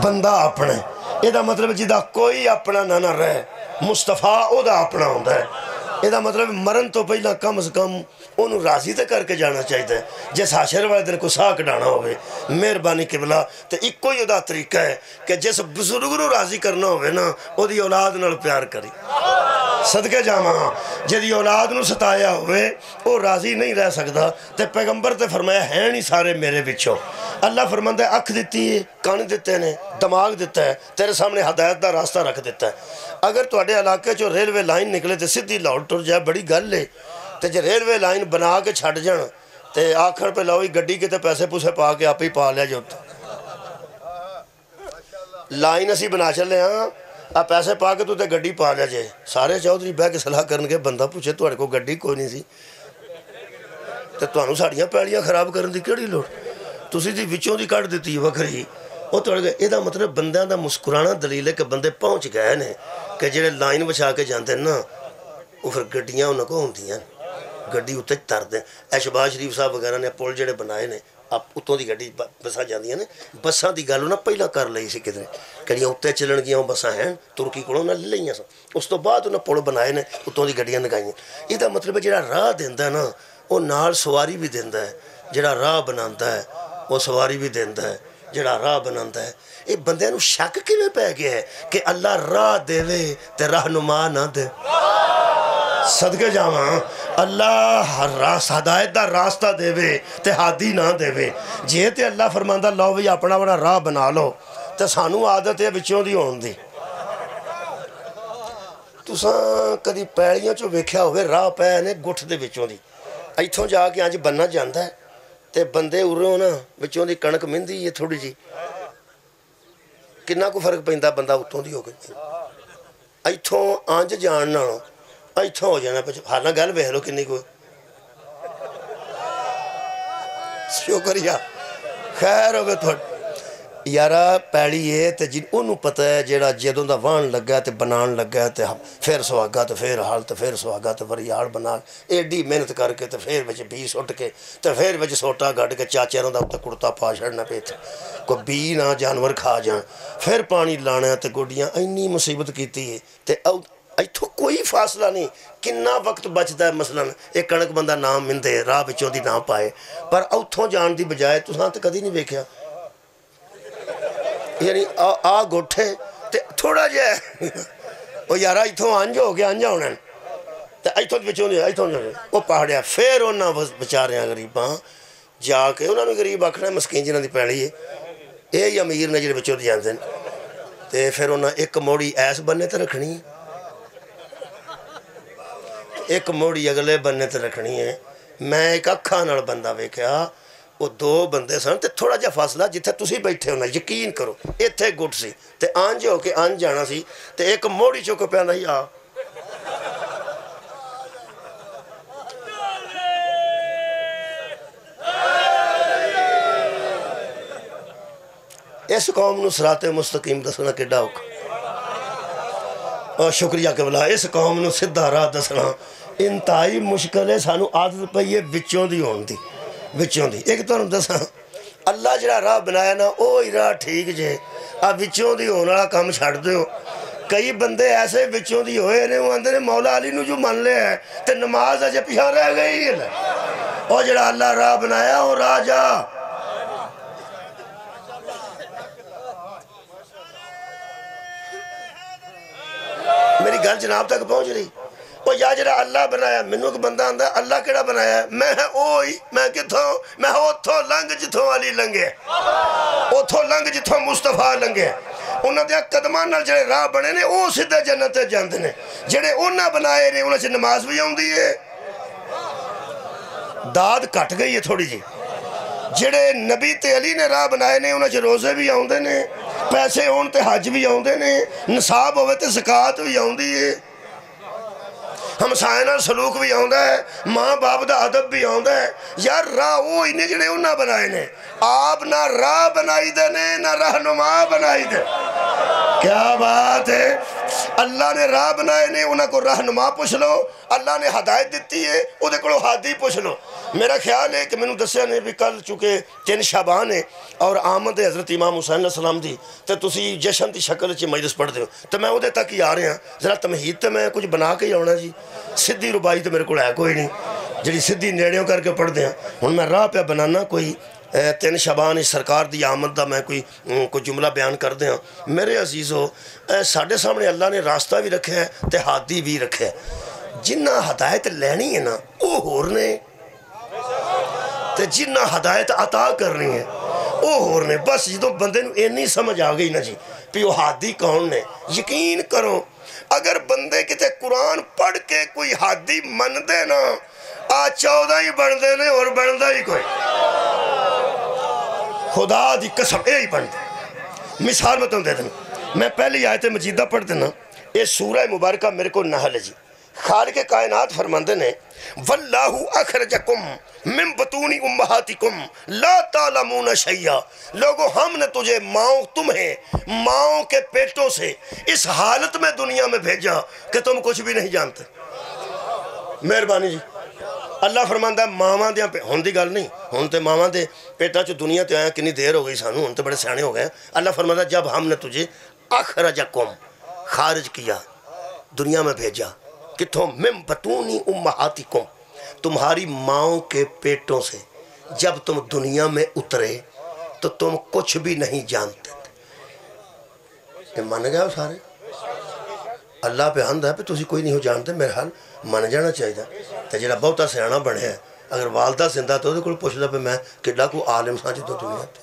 بندہ اپنا ہے یہ دا مطلب جدا کوئی اپنا نہ رہے مصطفیٰ او دا اپنا ہوندہ ہے یہ دا مطلب مرن تو پہلا کم از کم انہوں راضی تے کر کے جانا چاہیے جس حاشر والے دن کو ساکھ ڈانا ہوئے مہربانی قبلہ تے ایک کوئی دا طریقہ ہے کہ جس بزرگ نو راضی کرنا ہوئے نا او دی اولاد نال پیار کری صدقے جامعہ جدی اولاد نو ستایا ہوئے وہ راضی نہیں رہ سکتا تے پیغمبر تے فرمایا ہیں نہیں سارے میرے بچوں اللہ فرماندہ ہے اکھ دیتی ہے کان دیتے نے دماغ دیتا ہے تیرے سامنے ہدایت دا راستہ رکھ دیتا ہے اگر تواڈے علاقے چو ریلوے لائن نکلے تے سدھی لاہور ٹر جائے بڑی گل ہے تے جے ریلوے لائن بنا کے چھڑ جان تے آکھر پہ لاؤ گڈی کے تے پیسے پوسے پا کے آپ ہی پا لیا جو لائن اسی بنا چلے ہاں آپ پیسے پا کے تو تے گڈی پا لیا جائے سارے چودھری بہ کے صلاح کرن کے بندہ پوچھے تواڈے کو گڈی کوئی نہیں سی تے تانوں ساڈیاں پیڑیاں خراب کرن دی کیڑی لوڑ تسی دی وچوں دی کٹ دیتی وکھری وہ تواڈے یہ دا مطلب بندیاں دا مسکرانا دلیل ہے کہ بندے پہنچ گئے نے کہ جڑے لائن بچا کے جاندے نا وہ پھر گڈیاں انہاں کو ہوندیاں گڈی اتنے تر دیں اے شہباز شریف صاحب وغیرہ نے پل جڑے بنائے نے آپ اتوں دی گڈی بساں جاندیاں نے بساں دی گل انہاں پہلا کر لئی سی کدھر کڑیاں اتنے چلن گیاں بساں ہیں ترکی کولوں نہ لے لئیاں سن اس تو بعد انہاں پل بنائے نے اتوں دی گڈیاں لگائیاں یہ دا مطلب ہے جڑا راہ دیندا ہے نا وہ نال سواری بھی دیندا ہے جڑا راہ بناندا ہے وہ سواری بھی دیندا ہے جڑا راہ بناندا ہے یہ بندے نو شک کیویں پہ گیا ہے کہ اللہ راہ دے تے رہنما نہ دے صدقے جاواں اللہ ہدایت دا راستہ دے تے ہادی نہ دے جے تے اللہ فرماندا لو بھی اپنا بڑا راہ بنا لو تے سانو عادت ہے وچوں دی ہون دی تساں کدی پیڑیاں چوں ویکھیا ہوئے راہ پے نے گٹھ دے وچوں دی ایتھوں جا کے انج بننا جاندا ہے تے بندے اروں نا وچوں دی کنک مہندی ہے تھوڑی جی کنا کو فرق پیندا بندہ اتوں دی ہو گئی ایتھوں انج جان نالوں ایتھوں ہو جانا حالاں گل ویکھ لو کنی کوئی شکریہ خیر ہوگا تھوڑا یارا پیڑی ہے تے جن انہوں پتہ ہے جیڑا جدوں دا وان لگا تے بنان لگا تے پھر سواگا تے پھر حال تے پھر سواگا تے وریاڑ بنا ایڈی محنت کر کے تے پھر وچ بی سٹ کے تے پھر وچ سوٹا گڈ کے چاچیاں دا تے کڑتا پا چھڑنا پیت کوئی بی نہ جانور کھا جان پھر پانی لانا تے گوڈیاں اینی مصیبت کیتی ہے تے ایتھوں کوئی فاصلہ نہیں کنا وقت بچتا ہے مثلاً ایک کنک بندہ نام مندے راہ بچوں دی نہ پائے پر اتھوں جان دی بجائے تساں تے کدی نہیں ویکھیا یعنی آ گوٹھے تے تھوڑا جہا وہ یارا ایتھوں انج ہو گیا انج ہونا تے ایتھوں بچوں دی ایتھوں وہ پہاڑیا پھر انہاں بچاریاں غریباں جا کے انہاں نوں غریب آکھنا مسکین جنہاں دی پیڑی ہے یہ امیر نے جڑے بچوں دی جاندے تے پھر انہاں ایک موڑی ایس بننے تے رکھنی ایک موڑی اگلے بننے تے رکھنی ہے میں ایک اکھاں نال بندہ ویکھیا وہ دو بندے سن تے تھوڑا جا فاصلہ جتھے تسی بیٹھے ہونا یقین کرو ایتھے گٹ سی تے آنج ہو کے آنج جانا سی تے ایک موڑی چوکو پہ نہیں آ اس قوم نو صراط مستقیم دسنا کیڈا اوکھا اور شکریہ قبلہ اس قوم نو سدھا راہ دسنا انتہائی مشکل ہے سانو عادت پئی ہے وچوں دی ہون دی وچوں دی ایک تو دساں اللہ جڑا راہ بنایا نا او ہی راہ ٹھیک جے وچوں دی ہون والا کام چھڈ دیو کئی بندے ایسے وچوں دی ہوئے نے وہ آندے نے مولا علی نو جو من لے ہے تے نماز اجے پیچھے رہ گئی ہے او جڑا اللہ راہ بنایا او راہ جا میری گل جناب تک پہنچ رہی وہ یا جڑا اللہ بنایا منوں ایک بندہ آندا اللہ کیڑا بنایا میں اوہی میں کتھوں میں اوتھوں لنگ جتھوں علی لنگے اوتھوں لنگ جتھوں مصطفیٰ لنگے انہاں دے قدماں نال جڑے راہ بنے نے او سیدھے جنت تے جاندے نے جڑے انہاں بنائے نے انہاں چ نماز بھی آوندی ہے داد کٹ گئی ہے تھوڑی جی جڑے نبی تے علی نے راہ بنائے نے انہاں چ روزے بھی آوندے نے پیسے ہون تے حج بھی آوندے نے نصاب ہوئے تے زکات بھی آوندی ہے ہمسائے نال سلوک بھی آوندا ہے ماں باپ دا ادب بھی آوندا ہے یار راہ وہ ہی نے جڑے انہاں بنائے نے آپ نہ راہ بنائی دے نے نہ رہنما بنائی دے کیا بات ہے اللہ نے راہ بنائے نے انہاں کو رہنما پوچھ لو اللہ نے ہدایت دیتی ہے او دے کولوں ہادی پوچھ لو میرا خیال ہے کہ میں نے دسیا نے بھی کل چونکہ 3 شعبان ہے اور آمد حضرت امام حسین علیہ السلام دی تو تسی جشن دی شکل چ مجلس پڑھ دے ہو تو میں وہ تک ہی آ رہا ذرا تمہید تو میں کچھ بنا کے ہی آنا جی سدھی ربائی تو میرے کو ہے کوئی نہیں جڑی سدھی نیڑیوں کر کے پڑھ دیا ہوں میں راہ پہ بنانا کوئی 3 شعبان سرکار دی آمد دا میں کوئی جملہ بیان کر دیا میرے عزیزو ساڑھے سامنے اللہ نے راستہ بھی رکھا ہے تے ہادی بھی رکھا ہے جنہ ہدایت لینی ہے نا وہ ہور نے تے جنہ ہدایت عطا کرنی ہے وہ ہور نے بس جدوں بندے نو اینی سمجھ آ گئی نا جی پی وہ ہادی کون نے یقین کرو اگر بندے کتے قرآن پڑھ کے کوئی ہادی من دے نا 14 ہی بن دے نے اور بندہ ہی کوئی خدا دی قسم اے ہی بن دے مثال بتاؤں دے دیں میں پہلی آیت مجیدہ پڑھ دینا یہ سورہ مبارکہ میرے کو نحل ہے جی خالق کائنات فرماندے نے واللہ اخرجکم من بطون امہاتکم لا تعلمون شیئا لوگو ہم نے تجھے تمہیں ماؤں کے پیٹوں سے اس حالت میں دنیا میں بھیجا کہ تم کچھ بھی نہیں جانتے مہربانی جی اللہ فرماندہ ہے ماواں دیاں پہ ہون دی گل نہیں ہون تے ماواں دے پیٹا چو دنیا تے آیا کنی دیر ہو گئی سانو ہون تے بڑے سیانے ہو گئے اللہ فرماندہ جب ہم نے تجھے اخرجکم خارج کیا دنیا میں بھیجا کتھوں من بطون امہاتکم تمہاری ماؤں کے پیٹوں سے جب تم دنیا میں اترے تو تم کچھ بھی نہیں جانتے تھے مان گیا ہو سارے اللہ پہ حمد ہے پہ تسی کوئی نہیں ہو جانتے میرے حال مان جانا چاہیے تو جڑا بہتا سیانا بنے ہے اگر والدہ زندہ تو کل پوچھ دا پہ میں کڈا کو عالم سا جدو دنیا پہ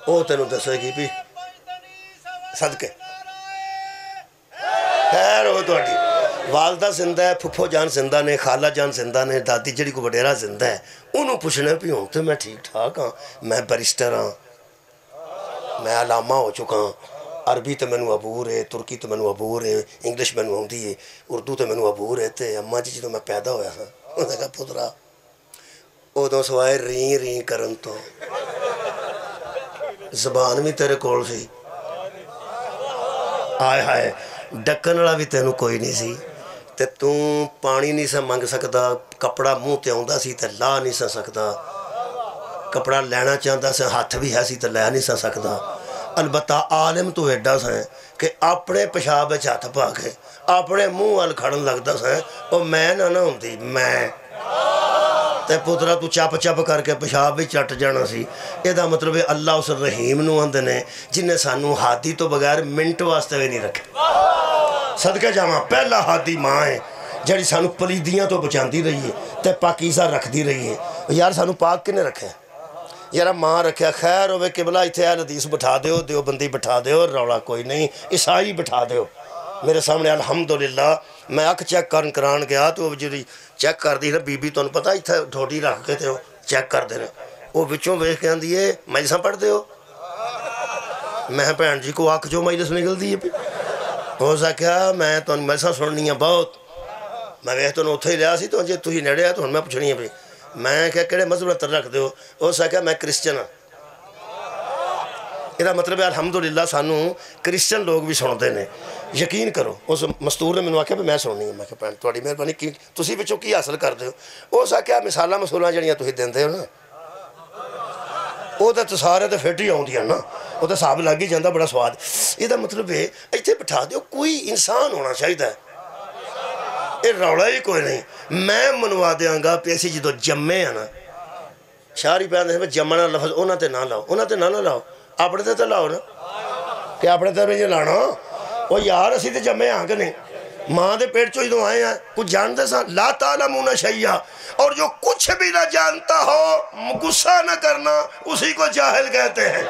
او تینوں دسے گی بھی صدقے خیر ہو تو اٹھی والدہ زندہ ہے پھپھو جان زندہ نے خالہ جان زندہ نے دادی جڑی کو بڑیرہ زندہ ہے انہوں پوچھنے پہ ہوں تو میں ٹھیک ٹھاک ہاں میں بریسٹر ہاں میں علامہ ہو چکا ہوں عربی تو میں نے عبور ہے ترکی تو میں نے عبور ہے انگلش میں نے ہوندی ہے اردو تو میں نے عبور ہے تے اماں جی جدو میں پیدا ہویا تھا انہوں نے کہا پترا او تو سوائے رین رین کرن تو زبان بھی تیرے کول سی آئے ہائے ڈکن والا بھی تینوں کوئی نہیں سی تے تو پانی نہیں سا منگ سکتا کپڑا منہ تے آوندا سی تے لا نہیں سا سکتا کپڑا لینا چاہتا سے ہاتھ بھی ہے سی تے لے نہیں سا سکتا البتہ عالم تو ایڈا سا ہے کہ اپنے پیشاب ہاتھ پا کے اپنے منہ وال کھڑن لگتا سا وہ میں نہ ہوندی میں تے پترا تو چپ چپ کر کے پیشاب بھی چٹ جانا سی یہ دا مطلب ہے اللہ اس رحیم نو آندے نے جن نے سانو ہادی تو بغیر منٹ واسطے بھی نہیں رکھے صدقہ جاواں پہلا ہادی ماں ہے جڑی سانو پلیدیاں تو بچاندی رہی ہے تے پاکیزہ رکھ دی رہی ہے یار سانو پاک کنے رکھے یارا ماں رکھیا خیر ہوئے قبلہ اتھے اہل حدیث بٹھا دیو دیوبندی بٹھا دیو روڑا کوئی نہیں عیسائی بٹھا دیو میرے سامنے الحمدللہ میں اک چیک کران گیا تو جی چیک کر دی نا بی بی تو انہوں پتا اتھے ڈھوٹی رکھ کے تھے چیک کر دے رہے وہ بچوں ویخ کے آندی ہے مجلساں پڑھ دے ہو میں بھین جی کو آکھ جو مجلس نکل دی ہے ہو سکیا میں تو مجلساں سننی ہیں بہت میں ویخ تو اتھے ہی لیا سی تو جی تھی نیڑے ہے تو میں پوچھنی ہے بھی میں کیا کہڑے مذہب تر رکھ دے ہو سکیا میں کرسچن ہاں یہ مطلب ہے الحمدللہ سانو کرسچن لوگ بھی سنتے ہیں یقین کرو اس مستور نے مینوں آکھیا بھی میں سننی ہے میں کہا تہاڈی مہربانی کی تسی وچوں کی حاصل کردے ہو سکیا مثالاں مسولاں جڑیاں تسی دیندے ہو نا وہ تو سارے تو فٹ ہی آؤندیاں نا وہ تو حساب لگ ہی جاندہ بڑا سواد یہ مطلب ہے ایتھے بٹھا دیو کوئی انسان ہونا چاہیے یہ روڑا ہی کوئی نہیں میں منوا دیاں گا پیسی جدو جمے ہیں نا شاعری پہ آندے جمنا لفظ انہاں تے نہ لاؤ اپنے تے لاؤ نا کہ اپنے تے نہیں لانا وہ یار اسی تے جمے ہاں کہ نہیں ماں دے پیٹ چو جدو آئے ہیں کچھ جانتے سا لا تعلمون شیئا اور جو کچھ بھی نہ جانتا ہو غصہ نہ کرنا اسی کو جاہل کہتے ہیں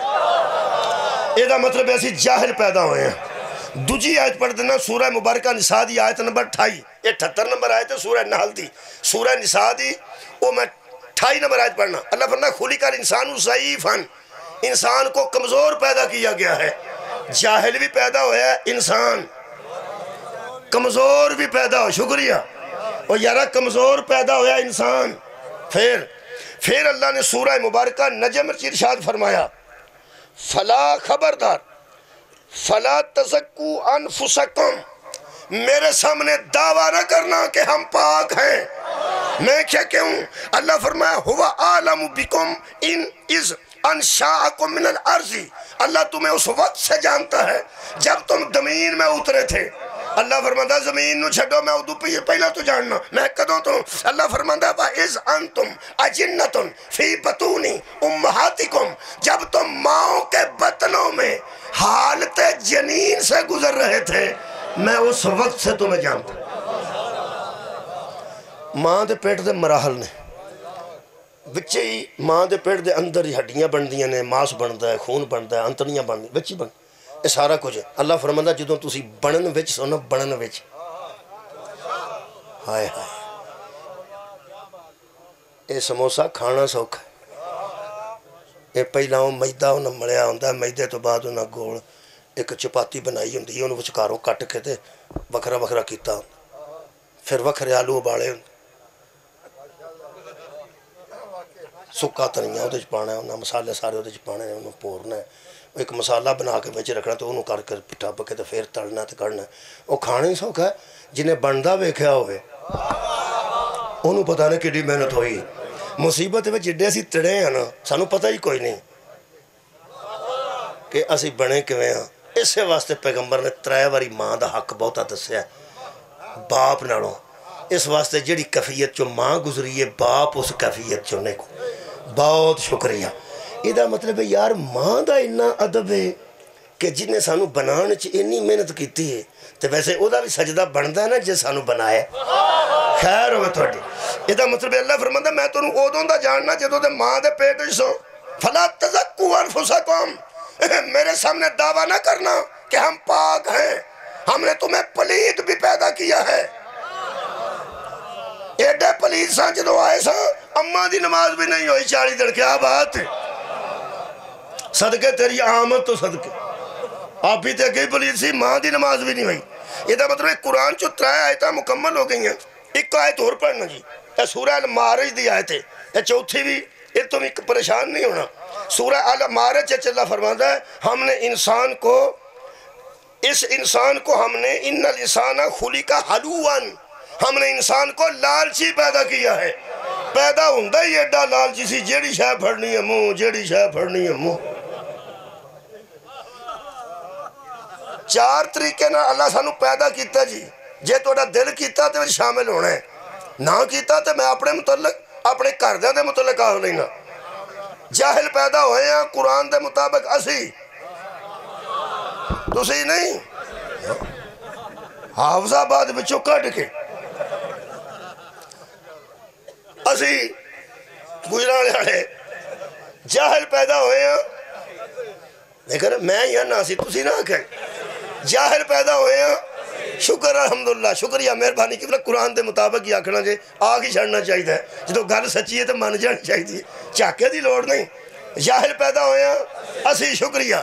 یہ مطلب ایسی جاہل پیدا ہوئے ہیں دوجی آیت پڑھ دینا سورہ مبارکہ نساء دی آیت نمبر 28 یہ 78 نمبر آیت ہے سورہ نحل دی سورہ نساء دی وہ میں 28 نمبر آیت پڑھنا اللہ فرماتا ہے خلق الانسان ضعیفا انسان کو کمزور پیدا کیا گیا ہے جاہل بھی پیدا ہوا ہے انسان کمزور بھی پیدا ہو شکریہ اور یارہ کمزور پیدا ہوا انسان پھر اللہ نے سورہ مبارکہ نجم ارشاد فرمایا فلا خبردار فلا تزکو انفسکم میرے سامنے دعویٰ نہ کرنا کہ ہم پاک ہیں میں کیا کہوں؟ اللہ فرمایا ہوا عالم بکم ان از انشاءکم من الارض، اللہ تمہیں اس وقت سے جانتا ہے جب تم زمین میں اترے تھے۔ اللہ فرماتا زمین نو چھڑو میں ادو پہلا تو جاننا میں کدوں تو۔ اللہ فرماتا وَإِذْ أَنْتُمْ أَجِنَّةٌ فِي بَطُونِ أُمَّهَاتِكُمْ، جب تم ماؤں کے بطنوں میں حالت جنین سے گزر رہے تھے میں اس وقت سے تمہیں جانتا۔ ماں دے پیٹ دے مراحل نے بچے ہی، ماں دے پیٹ دے اندر ہی ہڈیاں بندیاں نے، ماس بندا ہے، خون بندا ہے، انتڑیاں بندی بچی بن، یہ سارا کچھ ہے۔ اللہ فرماتا جدوں تسی بنن وچ سو نا، بنن وچ ہائے ہائے یہ سموسا کھانا سوکھا ہے، یہ پہلا وہ میدا انہیں ملیا ہوندہ ہے، میدے تو بعد انہیں گول ایک چپاتی بنائی ہوندی ہے، انہیں وچکاروں کٹ کے تے وکھرا وکھرا کیتا ہوندہ، پھر وکھرے آلو ابالے ہوندے، سکا تنیاں ہوتے چپانا ہے، انہیں مسالے سارے ہوتے چپانے ہیں، انہیں پورنا ہے، ایک مسالہ بنا کے بیچے رکھنا تو انہوں کر کے پٹھا پکے تو پھر تڑنا تو کرنا ہے۔ وہ کھانے ہی سوکھا ہے، جنہیں بندہ بیکھیا ہوئے انہوں پتہ نہیں کڈی محنت ہوئی۔ مصیبت میں جڈے اسی تڑے ہیں نا، سانو پتہ ہی کوئی نہیں کہ اسی بنے کیویں ہاں۔ اسے واسطے پیغمبر نے 3 واری ماں دا حق بہتا دسیا ہے باپ نالوں، اس واسطے جڑی کیفیت چو ماں گزری ہے باپ اس کیفیت چونے کو بہت شکریہ۔ یہ مطلب ہے یار ماں دا اتنا ادب ہے کہ جنہیں سانو بنانے چ اتنی محنت کیتی ہے تو ویسے او دا بھی سجدہ بنتا ہے نا جے سانو بنایا خیر ہوئے تھوڑی۔ یہ مطلب ہے اللہ فرماتا میں تو ادوں دا جاننا جدوں دے ماں دے پیٹ سو فلا تزکوا انفسکم، میرے سامنے دعویٰ نہ کرنا کہ ہم پاک ہیں، ہم نے تمہیں پلید بھی پیدا کیا ہے۔ ایڈے پلید ساں جدو آئے ساں اماں دی نماز بھی نہیں ہوئی 40 دن، کیا بات ہے، صدقے تیری آمد تو صدقے آپ بھی تے گئی پلید سی، ماں دی نماز بھی نہیں ہوئی۔ یہ مطلب ہے قرآن چو 3 آیتیں مکمل ہو گئی ہیں، ایک آیت اور پڑھنا جی، یہ سورہ المعارج دی آیت ہے، یہ چوتھی بھی، یہ تم ایک پریشان نہیں ہونا۔ سورہ المعارج اللہ فرماتا ہے ہم نے انسان کو، اس انسان کو ہم نے ان الانسان خلق حلوعا، ہم نے انسان کو لالچی پیدا کیا ہے۔ پیدا ہوندہ ہی ایڈا لالچی سی، جیڑی شاہ پھڑنی ہے منہ، جیڑی شاہ پھڑنی ہے منہ۔ 4 طریقے نہ اللہ سانو پیدا کیتا جی، جے توڑا دل کیتا تو شامل ہونا ہے، نہ کیتا تو میں اپنے متعلق اپنے کردہ دے متعلق آہ لینا۔ جاہل پیدا ہوئے ہیں قرآن دے مطابق اسی تسی نہیں، حافظ آباد بچوں کٹ کے اسی گجرانے والے جاہل پیدا ہوئے ہیں، لیکن میں یا ناسی تسی نہ کہیں جاہل پیدا ہوئے ہیں۔ شکر الحمدللہ، شکریہ مہربانی کی قرآن دے مطابق ہی آکھنا جے آگ ہی چھڑنا چاہیے ہے، جدو گل سچی ہے تو من جانی چاہیے، چاکے دی لوڑ نہیں۔ جاہل پیدا ہوئے ہیں اسی شکریہ،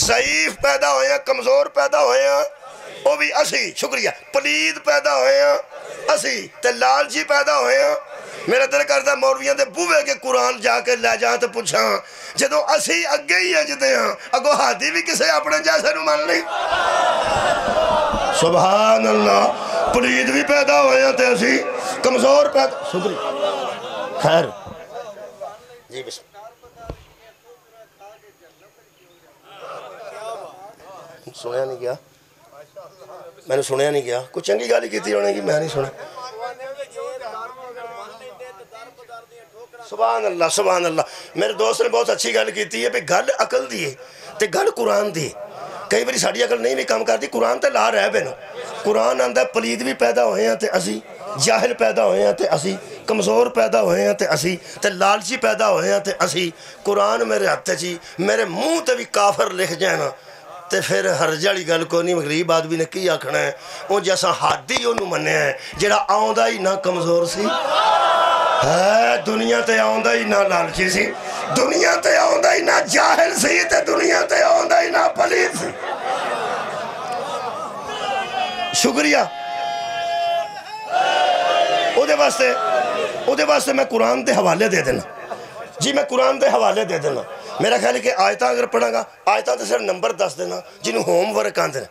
ضعیف پیدا ہوئے ہیں، کمزور پیدا ہوئے ہیں وہ بھی اسی شکریہ، پلید پیدا ہوئے ہیں اسی، تے لالچی پیدا ہوئے ہیں۔ میرا دل کرتا مولویاں دے بوے کے قرآن جا کے لے جاں تے پوچھاں جدو اسی اگے ہی اجدے ہیں اگو ہاتھی بھی کسے اپنے جیسے نو مان لی۔ سبحان اللہ، پلید بھی پیدا ہوئے ہیں تے اسی کمزور پیدا، شکریہ خیر جی بسم سنیا نہیں گیا، میں نے سنیا نہیں گیا، کچھ چنگی گالی کی تھی ہونے کی میں نہیں سنا۔ سبحان اللہ سبحان اللہ، میرے دوست نے بہت اچھی گل کی تھی ہے، گل عقل دی ہے تے گل قرآن دی، کئی باری ساڑی عقل نہیں بھی کام کرتی، قرآن تے لا رہے بینو، قرآن آندہ پلید بھی پیدا ہوئے ہیں تے اسی، جاہل پیدا ہوئے ہیں تے اسی، کمزور پیدا ہوئے ہیں تے اسی، تے لالچی پیدا ہوئے ہیں تے اسی۔ قرآن میرے ہاتھ چی میرے منہ تے بھی کافر لکھ جائنا تے پھر ہر جاڑی گل کو نہیں، غریب آدمی نے کی آکھنا ہے، وہ جیسا حادی انہوں مننے ہیں جڑا آؤندہ ہی نہ کمزور سی ہے، دنیا تے آؤندہ ہی نہ لالچی سی، دنیا تے آؤندہ ہی نہ جاہل سی، تے دنیا تے آؤندہ ہی نہ پلید سی۔ شکریہ او دے واسطے میں قرآن دے حوالے دے دینا جی، میں قرآن دے حوالے دے دینا۔ میرا خیال ہے کہ آیتاں اگر پڑھا گا آیتاں تے صرف نمبر 10 دینا جنہوں ہوم ورک آن دینا،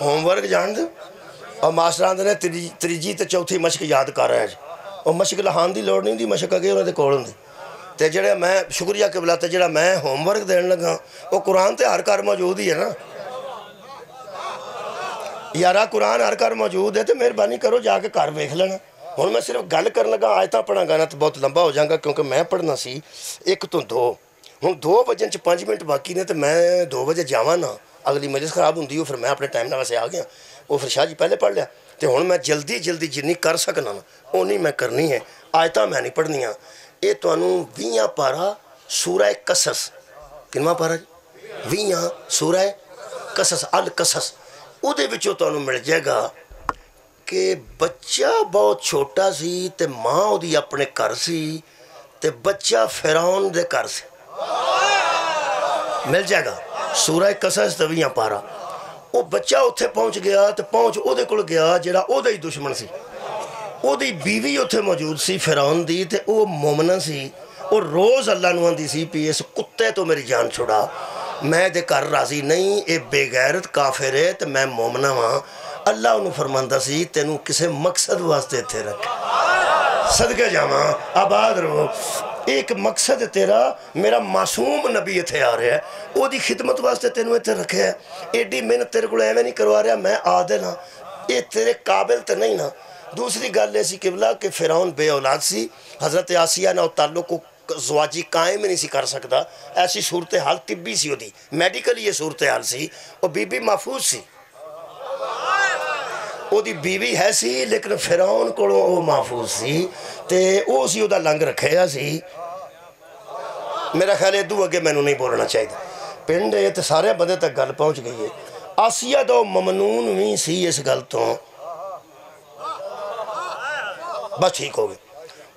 ہوم ورک جان دے اور ماسٹر آندے نے تیجی تے چوتھی مشق یاد کر رہے ہیں اور مشق لہان دی لوڑ نہیں دی مشق اگے انہوں دے کول ہوندی تے جڑے میں شکریہ قبلہ تے جڑا میں ہوم ورک دین لگا وہ قرآن تے ہر کار موجود ہی ہے نا یارہ قرآن ہر کار موجود ہے تے مہربانی کرو جا کے کار ویکھ لینا ہن میں صرف گل کرن لگا آیتاں پڑھاں گا نا تو بہت لمبا ہو جاؤں گا کیونکہ میں پڑھنا سی 1 تو 2 ہن 2 بجن چ 5 منٹ باقی نے تو میں 2 بجے جاواں نا اگلی مجلس خراب ہوندی ہو پھر میں اپنے ٹائم نال ویسے آ گیا وہ پھر شاہ جی پہلے پڑھ لیا تے ہن میں جلدی جنی کر سکنا نا اونی میں کرنی ہے آیتاں میں نہیں پڑھنیاں یہ تانوں 20 پارا سورہ قصص کنواں پارا جی 20 سورہ قصص القصص او دے وچوں تانوں مل جائے گا کہ بچہ بہت چھوٹا سی تے ماں او دی اپنے گھر سی تے بچہ فرعون دے گھر سے مل جائے گا سورہ قصص تے 20 پارا وہ بچہ اتھے پہنچ گیا تے پہنچ او دے کول گیا جڑا او دے دشمن سی او دی بیوی اتھے موجود سی فرعون دی تے او مومنہ سی اور روز اللہ نو آندی سی پی اس کتے تو میری جان چھڑا میں دے کر راضی نہیں اے بے غیرت کافر ہے تے میں مومنہ ہاں اللہ انہوں فرماندہ سی تینوں کسے مقصد واسطے تھے رکھے صدقہ جامعہ آباد رہو ایک مقصد تیرا میرا معصوم نبی اتھے آ رہا ہے او دی خدمت واسطے تینوں اتھے رکھے ہے ایڈی محنت تیرے کو ایویں نہیں کروا رہا میں آدھے نا یہ تیرے قابل تے نہیں نا دوسری گل ایسی قبلہ کہ فرعون بے اولاد سی حضرت آسیہ نہ تعلق کو زواجی قائم نہیں سی کر سکتا ایسی صورتحال طبی سی ہو دی میڈیکل یہ صورتحال سی اور بی بی محفوظ سی او دی بیوی ہے سی لیکن فرعون کو او محفوظ سی تے او سی او دا لنگ رکھے ہے سی میرا خیال ہے دو اگے میں نے نہیں بولنا چاہیے پنڈ ہے تے سارے بندے تک گل پہنچ گئی ہے آسیہ دو ممنون بھی سی اس گل تو بس ٹھیک ہو گئے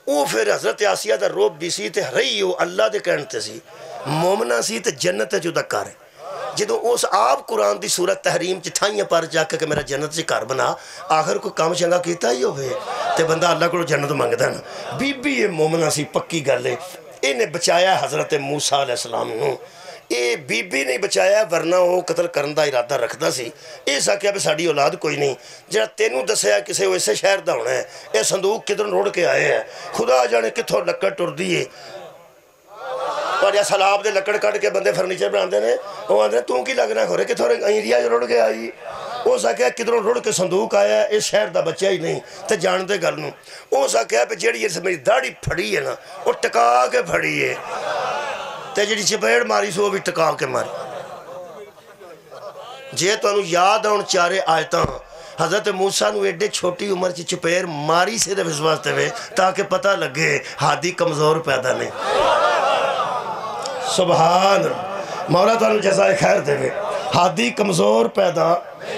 او پھر حضرت آسیہ دا روب بھی سی تے رہی ہو اللہ دے کہنتے سی مومنہ سی تے جنت جو دا کار ہے جدو اس آپ قرآن دی سورت تحریم چٹھائیاں پر جا کے میرا جنت سے کار بنا آخر کو کام چنگا کیتا ہی ہوئے تے بندہ اللہ کو جنت مانگتا ہے نا بی بی یہ مومنہ سی پکی گل ہے انہیں بچایا حضرت موسیٰ علیہ السلام نو یہ بی بی نہیں بچایا ورنہ وہ قتل کرن دا ارادہ رکھدا سی یہ ساکیا پہ ساڑی اولاد کوئی نہیں جڑا تینوں دسیا کسے وہ اسے شہر دا ہونا ہے یہ صندوق کدھر روڑ کے آئے ہیں خدا جانے کتھوں لکڑ ٹر دیئے اور یا سلاب دے لکڑ کٹ کے بندے فرنیچر بناندے نے وہ آندے توں کی لگنا کھو رہے کتھوں ایریا روڑ کے آئی وہ ساکیا کدھروں روڑ کے صندوق آیا ہے اس شہر دا بچہ ہی نہیں تے جان دے گل نوں وہ ساکیا پہ جیڑی یہ میری داڑھی پھڑی ہے نا وہ ٹکا کے پھڑی ہے تے جڑی چپیڑ ماری سو وہ بھی ٹکا کے ماری جے تو انہوں یاد آن چارے آیتاں حضرت موسیٰ نو ایڈے چھوٹی عمر چی چپیڑ ماری سے دے واسطے ہوئے تاکہ پتہ لگے ہادی کمزور پیدا نہیں سبحان مولا تو انہوں جزائے خیر دے ہوئے ہادی کمزور پیدا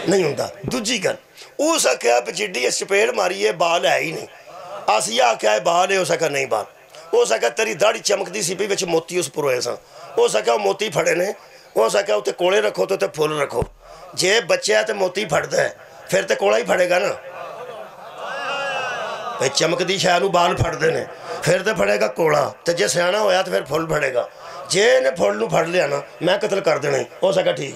نہیں ہوندہ دوجی گل او سکیا پہ جڈی اس چپیڑ ماری ہے بال ہے ہی نہیں آسیہ کیا ہے بال ہے او سکا نہیں بال او سکا تیری داڑھی چمک دی سی بھی وچ موتی اس پروئے ساں او سکا موتی پھڑے نے او سکا تے کوڑے رکھو تو تے پھول رکھو جے بچے ہے تے موتی پھڑ دے پھر تے کوڑا ہی پھڑے گا نا پہ چمک دی شاہ نو بال پھڑ دے نے پھر تے پھڑے گا کوڑا تے جے سیانا ہویا تو پھر پھول پھڑے گا جے نے پھول نو پھڑ لیا نا میں قتل کر دے نہیں او سکا ٹھیک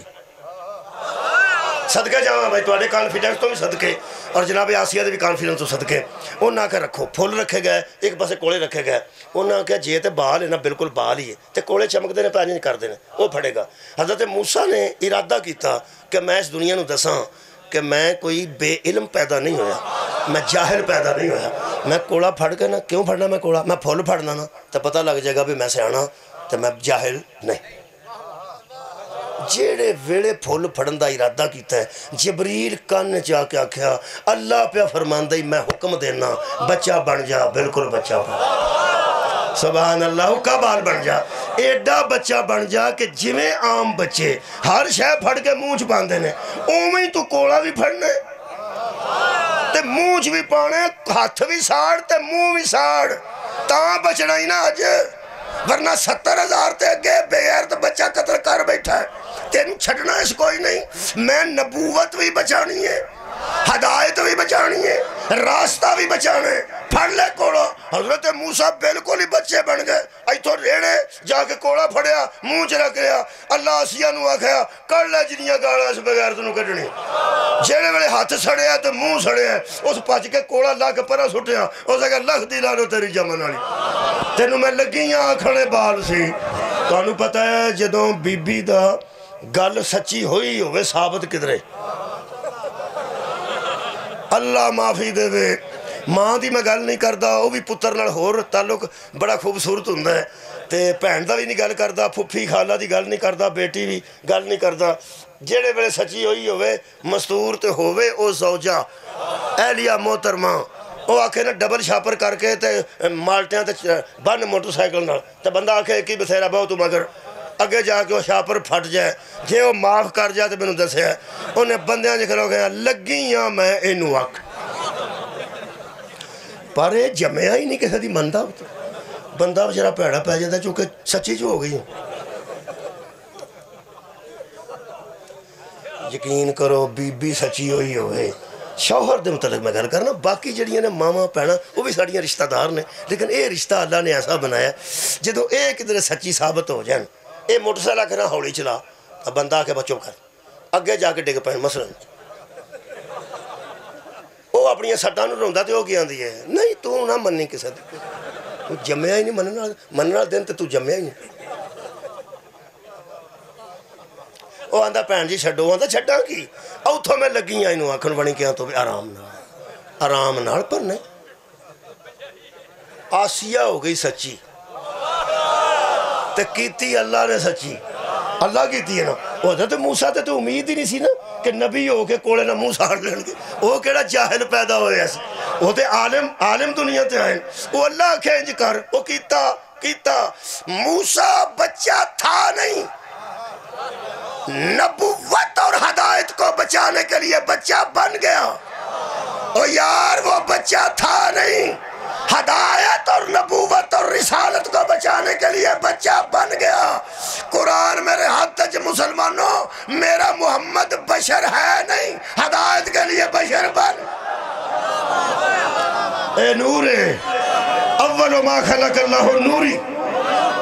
صدقہ جاؤں بھائی توڑے کانفیڈنس تو بھی صدقے اور جناب آسیہ دے بھی کانفیڈنس تو صدقے انہوں نے کہا رکھو پھول رکھے گئے ایک پاسے کوڑے رکھے گئے انہوں نے کہا جے تے بال ہے نا بالکل بال ہی ہے تے کوڑے چمک دینے پہ نہیں کر دینے وہ پھڑے گا حضرت موسیٰ نے ارادہ کیتا کہ میں اس دنیا نو دساں کہ میں کوئی بے علم پیدا نہیں ہویا میں جاہل پیدا نہیں ہویا میں کوڑا پھڑ کے نا کیوں پھڑنا میں کوڑا میں پھول پھڑنا نا تو پتہ لگ جائے گا بھی میں سیانا تو میں جاہل نہیں جیڑے ویڑے پھول پھڑن دا ارادہ کیتا ہے جبریل کان جا کے آکھیا اللہ پہ فرماندہ ہی میں حکم دینا بچہ بن جا بالکل بچہ بن سبحان اللہ کا بال بن جا ایڈا بچہ بن جا کہ جویں عام بچے ہر شے پھڑ کے مونچ باندھے نے اوویں تو کوڑا بھی پھڑنے تے مونچ بھی پانے ہاتھ بھی ساڑ تے منہ بھی ساڑ تاں بچنا ہی نہ آج ورنہ 70,000 تے اگے بے غیرت بچہ قتل کر بیٹھا ہے تین چھڑنا اس کوئی نہیں میں نبوت بھی بچانی ہے ہدایت بھی بچانی ہے راستہ بھی بچانے پھڑ لے کوڑا حضرت موسیٰ بالکل ہی بچے بن گئے ایتھو ریڑے جا کے کوڑا پھڑیا منہ چ رکھ لیا اللہ آسیہ نو آکھیا کر لے جنیاں گالاں اس بغیر تنوں کڈنی جیڑے ویلے ہاتھ سڑیا تے منہ سڑیا اس پچ کے کوڑا لا کے پرا سٹیا اس کہا لکھ دی لانو تیری جمن والی تینوں میں لگیاں آکھنے بال سی تانوں پتہ ہے جدوں بی بی دا گل سچی ہوئی ہوئے ثابت کدھرے اللہ معافی دے دے ماں دی میں گل نہیں کردا وہ بھی پتر نال ہور تعلق بڑا خوبصورت ہوندا ہے تے بھین دا بھی نہیں گل کردا پھپھی خالہ دی گل نہیں کردا بیٹی بھی گل نہیں کردا جیڑے ویلے سچی ہوئی ہوئے مستور تے ہوئے او زوجہ اہلیہ محترمہ وہ آکھے نا ڈبل شاپر کر کے تے مالٹیاں تے بن موٹر سائیکل نال تے بندہ آکھے کی بثیرا بہو تو مگر اگے جا کے وہ شاپر پھٹ جائے جے وہ معاف کر جائے تو میں نے دسے ہے انہیں بندیاں جے کھلو گیا لگیاں میں اینو آکھ پر یہ جمعہ ہی نہیں کسی دی مندہ بندہ بچارا پیڑا پہ جاتا چونکہ سچی جو ہو گئی یقین کرو بی بی سچی ہوئی ہوئے شوہر دے متعلق میں گل کرنا باقی جڑیاں نے ماما پینا وہ بھی ساڑیاں رشتہ دار نے لیکن اے رشتہ اللہ نے ایسا بنایا جدو اے کدھر سچی ثابت ہو جائیں اے موٹر سائیکل آکھنا ہولی چلا بندہ آکے بچوں کر اگے جا کے ڈگ پہن مثلا وہ اپنی سٹاں نوں روندا تے ہو گیا دی ہے نہیں تو نہ مننی کسے دی تو جمعہ ہی نہیں مننا دن تے تو جمعہ ہی نہیں وہ آندہ پہن جی چھڑو آندہ چھڑا کی اوتھوں میں لگیاں انہوں آکھن بنی کیا تو بھی آرام نال پر نہیں آسیہ ہو گئی سچی تے کیتی اللہ نے سچی اللہ کیتی ہے نا وہ حضرت موسیٰ تے تو امید ہی نہیں سی نا کہ نبی ہو کے کوڑے نہ منہ ساڑ لیں گے وہ کیڑا جاہل پیدا ہوئے ایسے وہ تے عالم دنیا تے آئیں وہ اللہ کھینج کر وہ کیتا موسیٰ بچہ تھا نہیں نبوت اور ہدایت کو بچانے کے لیے بچہ بن گیا اور یار وہ بچہ تھا نہیں ہدایت اور نبوت اور رسالت کو بچانے کے لیے بچہ بن گیا قرآن میرے ہاتھ تک مسلمانوں میرا محمد بشر ہے نہیں ہدایت کے لیے بشر بن اے نور اول ما خلق اللہ نوری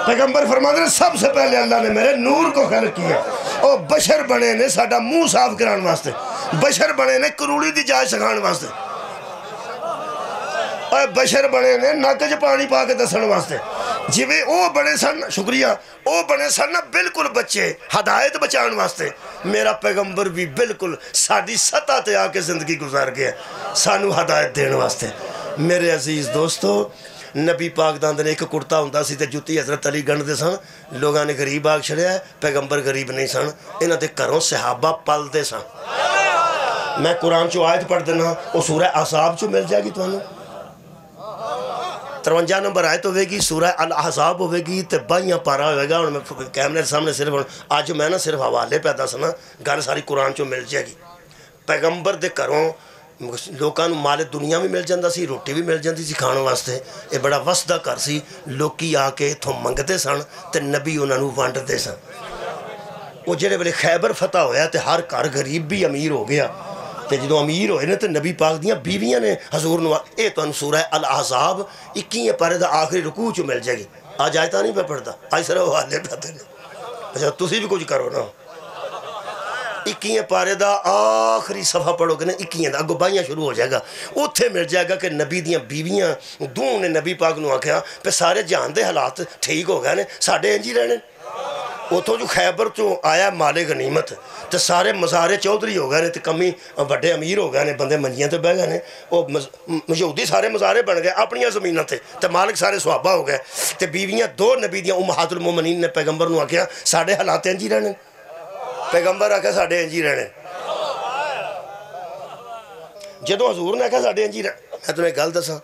پیغمبر فرماتے ہیں سب سے پہلے اللہ نے میرے نور کو خلق کیا اور بشر بنے نے ساڑھا منہ صاف کران واسطے بشر بنے نے کروڑی دی جائے سکھان واسطے اور بشر بنے نے ناکج پانی پا کے دسن واسطے جویں او بڑے سن شکریہ او بڑے سن بالکل بچے ہدایت بچان واسطے میرا پیغمبر بھی بالکل ساڑھی سطح تے آ کے زندگی گزار گیا سانو ہدایت دین واسطے میرے عزیز دوستو نبی پاک داندنے ایک کرتا ہوندہ سی تے جوتی حضرت علی گنڈ دے سن لوگاں نے غریب آگ چھڑیا ہے پیغمبر غریب نہیں سن انہاں دے کروں صحابہ پل دے سن میں قرآن چو آیت پڑھ دینا وہ سورہ احزاب چو مل جائے گی تو انہوں 53 نمبر آیت ہوئے گی سورہ الاحزاب ہوئے گی تے بائیاں پارا ہوئے گا اور میں کیمرے سامنے صرف آج میں نا صرف حوالے پیدا سنا گل ساری قرآن چو مل جائے گی پیغمبر دے کروں لوکاں نوں مال دنیا بھی مل جاندہ سی روٹی بھی مل جاندی سی کھانے واسطے یہ بڑا وسدہ کر سی لوکی آ کے تھو منگتے سن تے نبی انہاں نوں وانڈتے سن وہ جڑے بلے خیبر فتح ہویا تے ہر گھر غریب بھی امیر ہو گیا تے جدوں امیر ہوئے نے تے نبی پاک دیاں بیویاں نے حضور نوا اے تو ان سورہ الاحزاب 21 پارے دا آخری رکوع چو مل جائے گی آج آیتہ نہیں پہ پڑھتا آج سر حوالے پہتے نے اچھا تسی بھی کچھ کرو نا 21 پارے دا آخری صفحہ پڑھو گے نا 21 دا اگو بائیاں شروع ہو جائے گا اتھے مل جائے گا کہ نبی دیاں بیویاں دوں نے نبی پاک نو آکھیا پہ سارے جان دے حالات ٹھیک ہو گئے نے ساڑھے انجی رہنے اتھو جو خیبر چو آیا مال غنیمت تے سارے مزارے چودھری ہو گئے نے تے کمی بڑے امیر ہو گئے نے بندے منجیاں تے بہ گئے نے وہ یہودی سارے مزارے بن گئے اپنیاں زمینہ تے مالک سارے صحابہ ہو گئے تے بیویاں دو نبی دیاں امہات المومنین نے پیغمبر نو آکھیا ساڑھے حالات انجی رہنے پیغمبر آکھا ساڑھے انجی رہنے جدو حضور نے آکھا ساڑھے انجی رہنے میں تمہیں گل دساں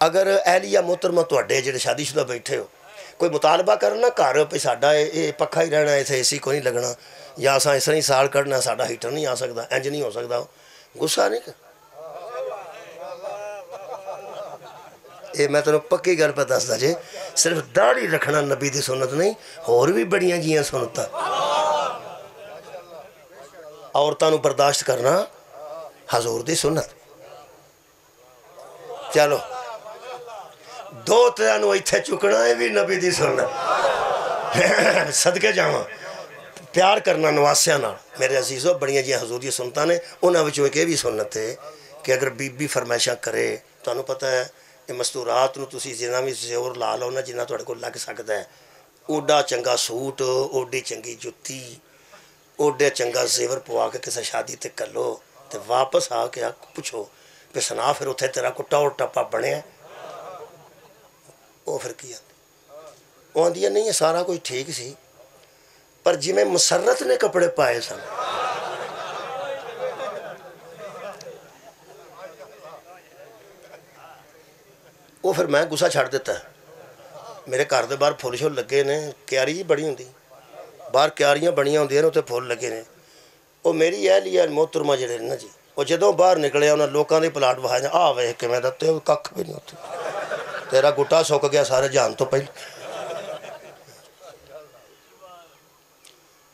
اگر اہلیہ محترمہ تواڈے جڑے شادی شدہ بیٹھے ہو کوئی مطالبہ کرنا گھر پہ ساڈا یہ پکھا ہی رہنا ایسے اسی کو نہیں لگنا یا اساں اس طرح سال کھڑنا ساڈا ہیٹر نہیں آ سکتا انج نہیں ہو سکتا غصہ نہیں کر یہ میں تمہیں پکی گل پہ دسدا جے صرف داڑھی رکھنا نبی دی سنت نہیں اور بھی بڑیاں جیاں سنتا عورتاں نو برداشت کرنا حضور دی سنت چلو دو ترانو ایتھے چکنا ہے بھی نبی دی سننا صدقے جاواں پیار کرنا نواسیاں نال میرے عزیزو بڑیاں جی حضوری سنتا نے انہاں وچوں ایک بھی سنت ہے کہ اگر بی بی فرمائشاں کرے تو انہوں پتہ ہے کہ مستورات نو تسی جنہ بھی زور لا لو نا جنہ توڑے کو لگ سکتا ہے اوڈا چنگا سوٹ اوڈی چنگی جتی اوڈے چنگا زیور پوا کے کسے شادی تے کر لو تے واپس آ کے پوچھو پہ سنا پھر اتھے تیرا کو ٹاور ٹپا بنے ہیں وہ پھر کیا وہ آن دیا نہیں ہے سارا کوئی ٹھیک سی پر جی میں مسرت نے کپڑے پائے سن وہ پھر میں گسا چھاڑ دیتا ہے میرے گھر دے باہر پھول شول لگے نے کیاری جی بڑی ہوندی باہر کیاریاں بڑیاں ہوندی ہیں اتنے پھول لگے نے وہ میری اہلی ہے محترمہ جڑے نا جی وہ جدوں باہر نکلے انہاں لوکاں دے پلاٹ وہائے آ ویکھ کے میں دتے ککھ بھی نہیں ہوتے تیرا گٹا سوک گیا سارے جان تو پہلے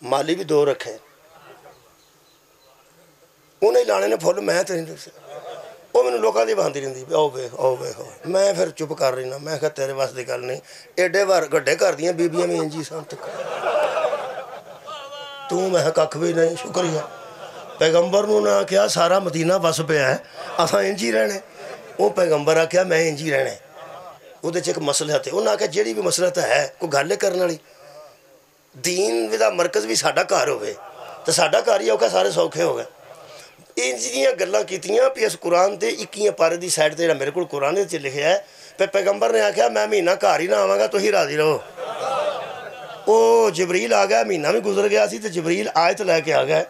مالی بھی دو رکھے انہیں لانے نے پھول میں تو نہیں دے وہ میں نے لوکاں دی باندھی رہندی آؤ ویکھ میں پھر چپ کر رہی نا میں کہا تیرے واسطے دی گل نہیں ایڈے بار گڈے کر دیاں بیبیاں میں انجی سان تک تو میں ککھ بھی نہیں شکریہ پیغمبر نو نہ کیا سارا مدینہ وس پیا ہے اساں انجی رہنے وہ پیغمبر آکھیا میں انجی رہنے وہ دے ایک مسئلہ ہے انہاں آکھیا جیڑی بھی مسئلہ ہے کوئی گل کرن والی دین دا مرکز بھی ساڈا گھر ہوئے تو ساڈا گھر ہی ہوگا سارے سوکھے ہو گئے ان جیاں گلاں کیتیاں پہ اس قرآن دے 21 پارے دی سائڈ تے جڑا میرے کو قرآن دے لکھیا ہے پہ پیغمبر نے آکھیا میں مہینہ گھر ہی نہ آواں گا تو ہی راضی رہو او جبریل آ گیا مہینہ بھی گزر گیا سی تو جبریل آیت لے کے آ گیا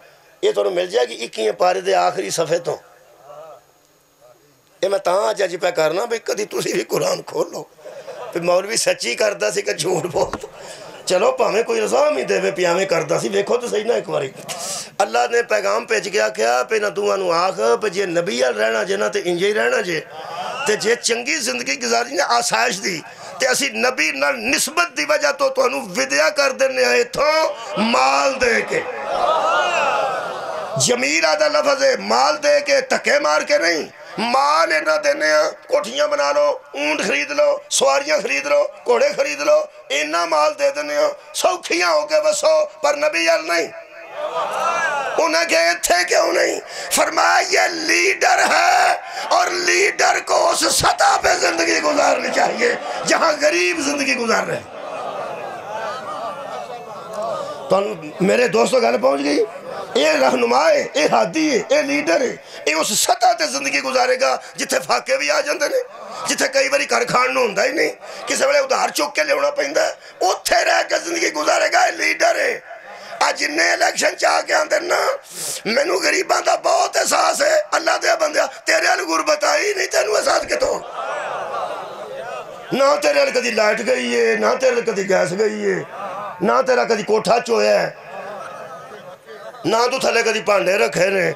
یہ تمہیں مل جائے گی 21 پارے دے آخری صفحے تو یہ میں تاں جج پہ کرنا بھئی کدی تسی بھی قرآن کھول لو پھر مولوی سچی کردا سی کہ جھوٹ بولتا چلو پاویں کوئی رضام ہی دے وے پیاویں کردا سی ویکھو تو صحیح نہ ایک باری اللہ نے پیغام بھیج گیا کیا پہ نہ دوواں نو آکھ پہ جے نبی ال رہنا جے نہ تے انجے ہی رہنا جے تے جے چنگی زندگی گزاری نے آسائش دی تے اسی نبی نال نسبت دی وجہ تو تانوں ودیا کر دینے آئے تھو مال دے کے جمیل آدھا لفظ ہے مال دے کے تکے مار کے نہیں مال اینا دینے ہیں کوٹھیاں بنا لو اونٹ خرید لو سواریاں خرید لو کوڑے خرید لو اینا مال دے دینے ہیں سوکھیاں ہو کے بسو پر نبی ال نہیں انہیں کہے تھے کیوں نہیں فرمایا یہ لیڈر ہے اور لیڈر کو اس سطح پہ زندگی گزارنی چاہیے جہاں غریب زندگی گزار رہے تو میرے دوستوں گھر پہنچ گئی یہ رہنما ہے یہ ہادی ہے یہ لیڈر ہے یہ اس سطح تے زندگی گزارے گا جتھے فاقے بھی آ جاندے نے جتھے کئی باری کر کھان نو ہوندا ہی نہیں کسے ویلے ادھار چک کے لیونا پیندا ہے اوتھے رہ کے زندگی گزارے گا یہ لیڈر ہے آج جنہیں الیکشن چاہ کے آندے نا مینوں غریباں دا بہت احساس ہے اللہ دے بندیا تیرے ال غربت آئی نہیں تینوں احساس کتوں نہ تیرے ال کدی لائٹ گئی ہے نہ تیرے ال کدی گیس گئی ہے نہ تیرا کدی کوٹھا چویا ہے نہ تو تھلے کدی پانڈے رکھے نے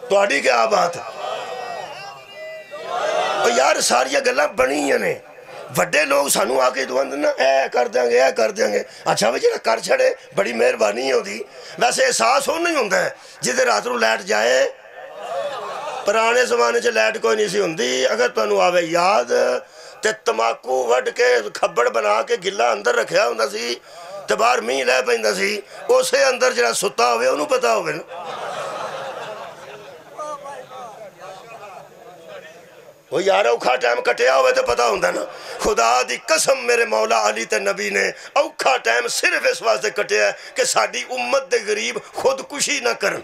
تو آڑی کیا بات اور یار ساری گلہ بنی ہیں نے وڈے لوگ سانو آکے دعا دینا اے کر دیں گے اچھا بھی جنہا کر چھڑے بڑی مہربانی ہو دی ویسے احساس ہو نہیں ہوندہ ہے جدے رات رو لائٹ جائے پرانے زمانے سے لائٹ کوئی نہیں سی ہوندی اگر تو انہوں آوے یاد تے تماکو وڈ کے کھبڑ بنا کے گلہ اندر رکھیا ہوندہ سی تے باہر مین لے پہندہ سی اسے اندر جنہا ستا ہوئے انہوں پتا ہوئے وہ یارہ اوکھا ٹائم کٹیا ہوئے تو پتا ہوندہ نا خدا دی قسم میرے مولا علی تے نبی نے اوکھا ٹائم صرف اس واسطے کٹیا ہے کہ ساڑی امت دے غریب خودکشی نہ کرن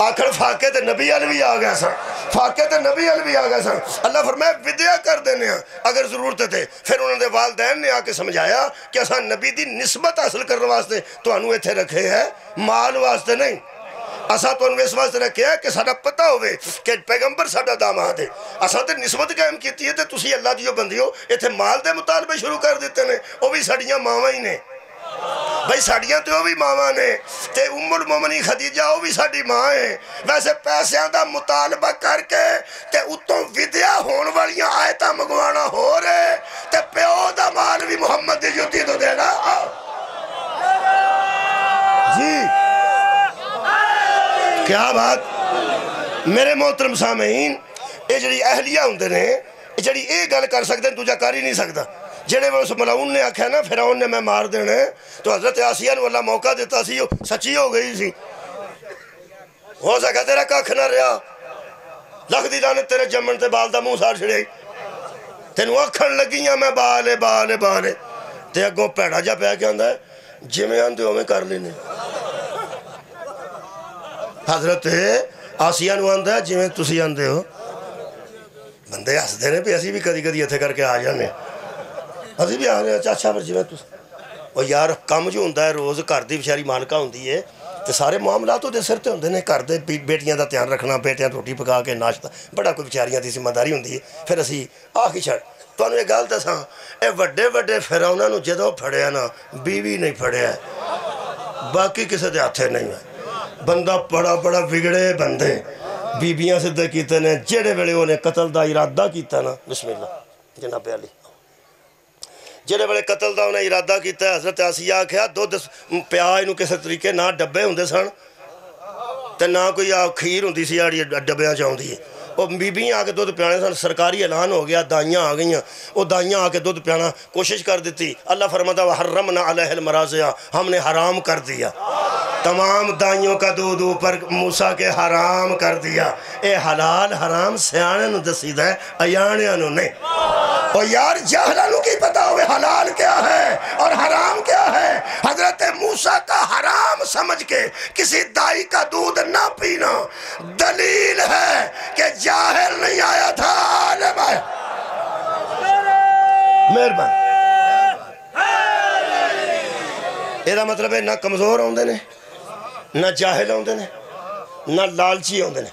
آخر فاقے تے نبی علی بھی آگیا سن فاقے تے نبی علی بھی آگیا سن اللہ فرمائے ودیا کر دینے ہیں اگر ضرورت تھے پھر انہوں نے والدین نے آکے سمجھایا کہ اساں نبی دی نسبت حاصل کرنے واسطے تو انہوں ایتھے رکھے ہیں مال واسطے نہیں اساں تو انہوں اس واسطے رکھے ہیں کہ ساڑا پتہ ہوئے کہ پیغمبر ساڑا داماد ہے اساں تے نسبت قائم کیتی ہے تے تسی اللہ دیو بندیو ایتھے مال دے مطالبے شروع کر دیتے ہیں وہ بھی ساڑیاں ماما ہی نے بھائی ساڑیاں تو وہ بھی ماما نے تے ام المومنین خدیجہ وہ بھی ساڑی ماں ہیں ویسے پیسیاں دا مطالبہ کر کے تے اتوں ودیا ہون والیاں آیتاں مگوانا ہو رہے تے پیو دا مال بھی محمد دی جوتی تو دینا جی کیا بات میرے محترم سامعین یہ جڑی اہلیہ ہوندے نے جڑی یہ گل کر سکتے ہیں دوجا کر ہی نہیں سکتا جڑے اس ملعون نے آکھیا نا فرعون نے میں مار دینا تو حضرت آسیہ نے اللہ موقع دیتا سی سچی ہو گئی سی ہو سکا تیرا ککھ نہ رہا لکھ دی لعنت تیرے جمن تے بال دا منہ ساڑ چھڑے تینوں اکھن لگیاں میں بالے بالے بالے تے اگوں پیڑا جا پیا کے آندا ہے جی میں آندے ہو میں کر لینے حضرت آسیہ نو آندا ہے جی میں تسی آندے ہو بندے ہس دے نے بھی اسی بھی کدی کدی اتھے کر کے آ جانے اسی بھی آ رہے ہیں چاچا پر جی میں تسی اور یار کم جو ہوندہ ہے روز گھر دی بچاری مالکہ ہوندی ہے تو سارے معاملات دے سر تے ہوندے نے گھر دے بیٹیاں دا دھیان رکھنا بیٹیاں روٹی پکا کے ناشتہ بڑا کوئی بچاریاں دی ذمہ داری ہوندی ہے پھر اسی آخی چھڑ تانوں یہ گل دساں اے وڈے وڈے فرعوناں نو جدوں پھڑیا نا بیوی نہیں پھڑیا باقی کسے دے ہاتھے نہیں ہے بندہ بڑا بڑا بگڑے بندے بیبیاں سدھے کیتے نے جڑے ویلے انہیں قتل دا ارادہ کیتا نا بسم اللہ جناب علی جڑے ویلے قتل دا انہیں ارادہ کیتا ہے حضرت آسیہ آکھیا دودھ پیا انہوں کسے طریقے نہ ڈبے ہوندے سن تے نہ کوئی کھیر ہوندی سی آڑی ڈبیاں چاہندی ہے وہ بیبیاں آ کے دودھ پیانے سن سرکاری اعلان ہو گیا دائیاں آ گئیاں وہ دائیاں آ کے دودھ پیانا کوشش کر دیتی اللہ فرماتا وحرمنا علیہ المراضع ہم نے حرام کر دیا تمام دائیوں کا دودھ اوپر موسیٰ کے حرام کر دیا اے حلال حرام سیانے نو دسید ہے ایانے نو نہیں اور یار جاہلہ نو کی پتا ہوئے حلال کیا ہے اور حرام کیا ہے حضرت موسیٰ کا حرام سمجھ کے کسی دائی کا دودھ نہ پینا دلیل ہے کہ جاہل نہیں آیا تھا عالم آیا مہربان یہ مطلب ہے نہ کمزور ہوندے نے نہ جاہل ہوندے نے نہ لالچی ہوندے نے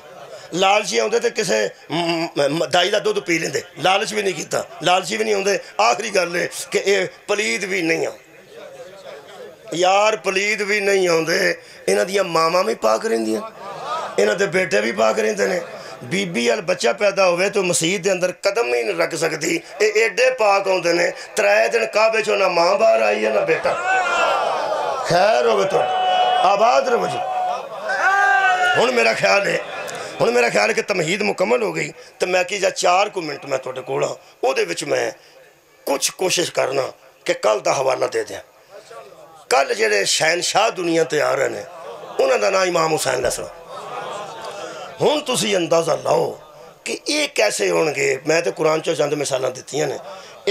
لالچی ہوندے تے کسے دائی دا دودھ پی لیندے لالچ بھی نہیں کیتا لالچی بھی نہیں ہوندے آخری گل ہے کہ اے پلید بھی نہیں ہوں یار پلید بھی نہیں ہوندے انہاں دیاں ماما بھی پاک رہندیاں انہاں دے بیٹے بھی پاک رہندے نے بی بی ال بچہ پیدا ہوئے تو مسجد دے اندر قدم نہیں رکھ سکتی اے ایڈے پاک ہوندے نے ترائے دن کعبے چوں نہ ماں باہر آئی ہے نہ بیٹا خیر ہوئے تو آباد رہو جی ہن میرا خیال ہے کہ تمہید مکمل ہو گئی تو میں کی جا 4 منٹ میں توڑے کوڑا او دے وچ میں کچھ کوشش کرنا کہ کل دا حوالہ دے دیں کل جڑے شہنشاہ دنیا تے آ رہے ہیں انہاں دا نام امام حسین علیہ السلام ہن تسی اندازہ لاؤ کہ یہ کیسے ہون گے میں تے قرآن چو چند مثالاں دیتی ہیں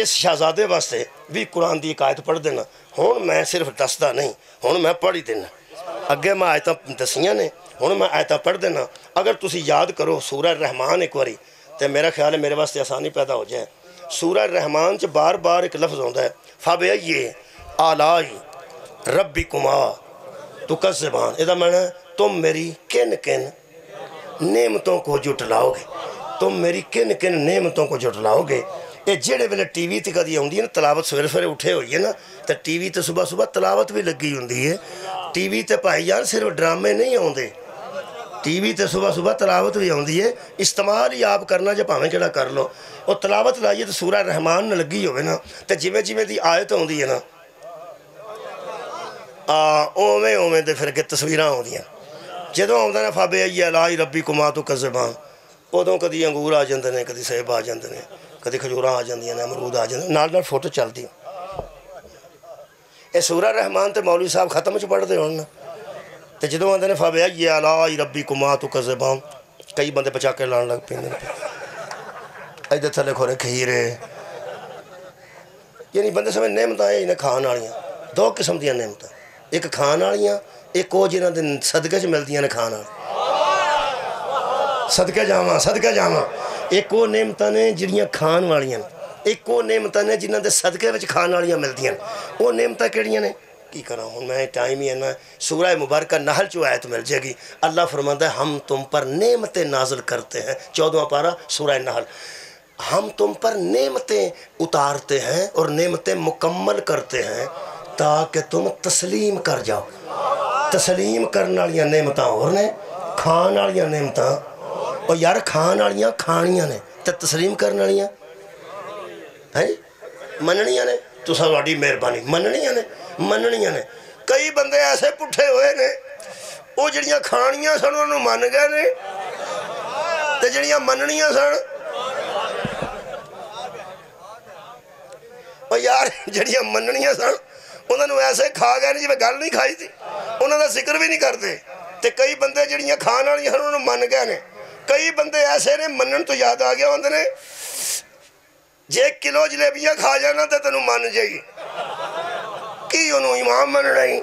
اس شہزادے واسطے بھی قرآن دی ایک آیت پڑھ دینا ہن میں صرف دسدا نہیں ہن میں پڑھی دینا اگے میں آیتاں دسیاں نے ہن میں آیتاں پڑھ دینا اگر تسی یاد کرو سورہ رحمان ایک واری تے میرا خیال ہے میرے واسطے آسانی پیدا ہو جائے سورہ رحمان چ بار بار ایک لفظ ہوندہ ہے فَبِأَيِّ آلَاءِ رَبِّكُمَا تُكَذِّبَانِ ادا معنی ہے تم میری کن کن نعمتوں کو جھٹلاؤ گے تم میری کن کن نعمتوں کو جھٹلاؤ گے یہ جڑے ویلے ٹی وی تے کدی آندی ہے نا تلاوت سویرے سویرے اٹھے ہوئی ہے نا تے ٹی وی تے صبح صبح تلاوت بھی لگی ہوندی ہے ٹی وی تے بھائی یار صرف ڈرامے نہیں آندے ٹی وی تے صبح صبح تلاوت بھی آندی ہے استعمال ہی آپ کرنا جب ہمیں جڑا کر لو اور تلاوت لائیے تو سورہ رحمان نہ لگی ہوئے نا تے جویں جویں دی آیت ہوندی ہے نا اوویں اوویں دے پھر کے تصویراں ہوندیاں جدوں آوندا نا فَبِأَيِّ آلَاءِ رَبِّكُمَا تُكَذِّبَانِ ادوں کدی انگور آ جاندے نے کدی سیب آ جاندے نے کدی کھجوراں آ جاندیاں نے امرود آ جاندے نال نال فوٹو چلدی اے سورہ رحمان تے مولوی صاحب ختم چ پڑھدے ہون نا تے جدوں آندے نے فَبِأَيِّ آلَاءِ رَبِّكُمَا تُكَذِّبَانِ کئی بندے بچا کے لان لگ پیندے نے ایدے تھلے کھورے کھیرے یعنی بندے سمجھ نعمتاں ہیں انہیں کھان والیاں 2 قسم دیاں نعمتاں ایک کھان والیاں ایک وہ جنہاں دے صدقے چ ملدیاں نے کھان والی صدقے جاواں ایک وہ نعمتاں نے جڑیاں کھان والیاں ایک وہ نعمتاں نے جنہاں دے صدقے وچ کھان والیاں ملدیاں وہ نعمتاں کیڑیاں نے کی کراں ہن میں ٹائم ہی ہے نا سورہ مبارکہ نحل چو آیت مل جائے گی اللہ فرماتا ہے ہم تم پر نعمتیں نازل کرتے ہیں 14واں پارہ سورہ نحل ہم تم پر نعمتیں اتارتے ہیں اور نعمتیں مکمل کرتے ہیں تاکہ تم تسلیم کر جاؤ تسلیم کرنے والیاں نعمتاں اور نے کھان والیاں نعمتاں اور یار کھان والیاں کھانیاں نے تے تسلیم کرنے والیاں ہیں مننیاں نے تو ساڈی مہربانی مننیاں نے کئی بندے ایسے پٹھے ہوئے نے وہ جڑیاں کھانیاں سن انہوں من گئے نے تے جڑیاں مننیاں سن اور یار جڑیاں مننیاں سن انہوں نے ایسے کھا گئے جی میں گل نہیں کھائی تھی انہوں نے ذکر بھی نہیں کرتے تے کئی بندے جڑیاں کھان والی ہیں انہوں نے من گئے نے کئی بندے ایسے نے منن تو یاد آ گیا ہوندے نے جے 1 کلو جلیبیاں کھا جانا تے تینوں من جائی کی انہوں امام مننا ہی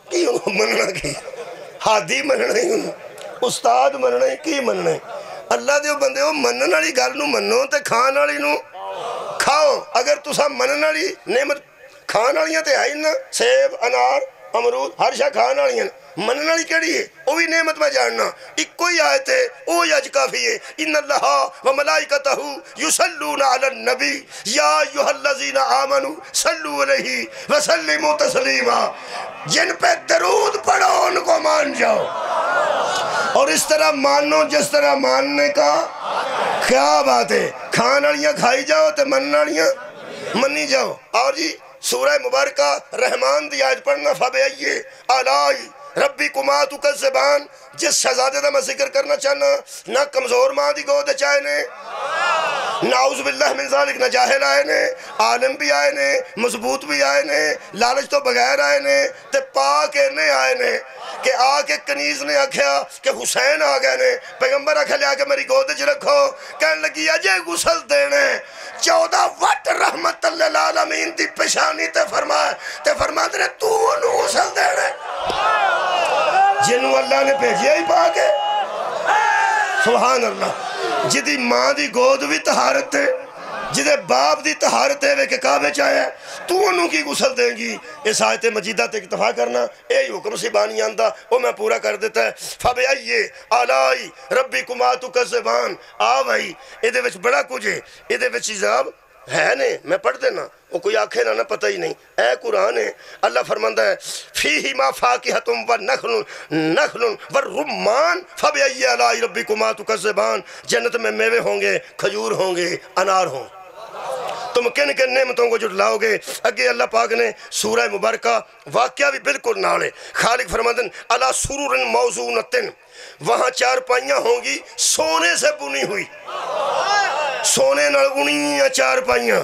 کی انہوں مننا کی حادی مننا ہی انہوں استاد مننا ہی کی مننا ہی اللہ دے بندے ہو منن والی گل نو منو تے کھان والی نو کھاؤ اگر تسا منن والی نعمت کھان والیاں تے ہے نا سیب انار امرود ہر شے کھان والیاں منن والی کیڑی ہے وہ بھی نعمت میں جاننا ایک ہی آیت ہے او یج کافی ہے ان اللہ و ملائکتہ یصلون علی النبی یا ایھا الذین آمنوا صلوا علیہ وسلموا تسلیما جن پہ درود پڑھو ان کو مان جاؤ اور اس طرح مانو جس طرح ماننے کا کیا بات ہے کھان والیاں کھائی جاؤ تے منن والیاں منی جاؤ اور جی سورہ مبارکہ رحمان دی آیت پڑھنا فَبِأَيِّ آلَاءِ رَبِّكُمَا تُكَذِّبَانِ جس شہزادے دا میں ذکر کرنا چاہنا نہ کمزور ماں دی گود چاہے نے نعوذ باللہ من ذالک نہ جاہل آئے نے عالم بھی آئے نے مضبوط بھی آئے نے لالچ تو بغیر آئے نے تے پاک نے آئے نے کہ آ کے کنیز نے آکھیا کہ حسین آ گئے نے پیغمبر آکھا لیا کہ میری گود چ رکھو کہنے لگی اجے غسل دینے 14 وٹ رحمت للعالمین دی پیشانی تے فرمائے نے تو انہوں غسل دینے جنہوں اللہ نے بھیجیا ہی پاک ہے سبحان اللہ جدی ماں دی گود بھی طہارت ہے جدے باپ دی طہارت ہے کہ کعبے چاہے تو انہوں کی غسل دیں گی اس آیت مجیدہ تے اکتفا کرنا اے حکم سے بانی آندہ وہ میں پورا کر دیتا ہے فَبِأَيِّ آلَاءِ رَبِّكُمَا تُكَذِّبَانِ آ بھائی ادھے وچ بڑا کچھ ہے ادھے وچ عذاب ہے نے میں پڑھ دینا وہ کوئی آنکھیں نہ پتہ ہی نہیں اے قرآن ہے اللہ فرماندہ ہے فِيهِمَا فَاكِهَةٌ وَنَخْلٌ وَالرُّمَّانُ فَبِأَيِّ آلَاءِ رَبِّكُمَا تُكَذِّبَانِ جنت میں میوے ہوں گے کھجور ہوں گے انار ہوں تم کن کن نعمتوں کو جھٹلاؤ گے اگے اللہ پاک نے سورہ مبارکہ واقعہ بھی بالکل نالے خالق فرماندن علی سرور موضونۃ وہاں 4 پائیاں ہوں گی سونے سے بنی ہوئی سونے نال بنی 4 پائیاں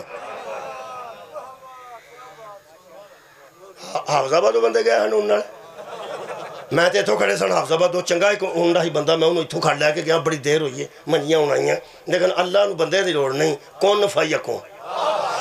حافظ آباد بندے گئے ہیں انہوں میں تے اتھو کھڑے سن حافظ آباد چنگا ایک انہوں ہی بندہ میں انہوں اتھو کھڑ لیا کہ گیا بڑی دیر ہوئی ہے منجیاں انہائی ہیں لیکن اللہ نو بندے دی لوڑ نہیں کون نفائی کون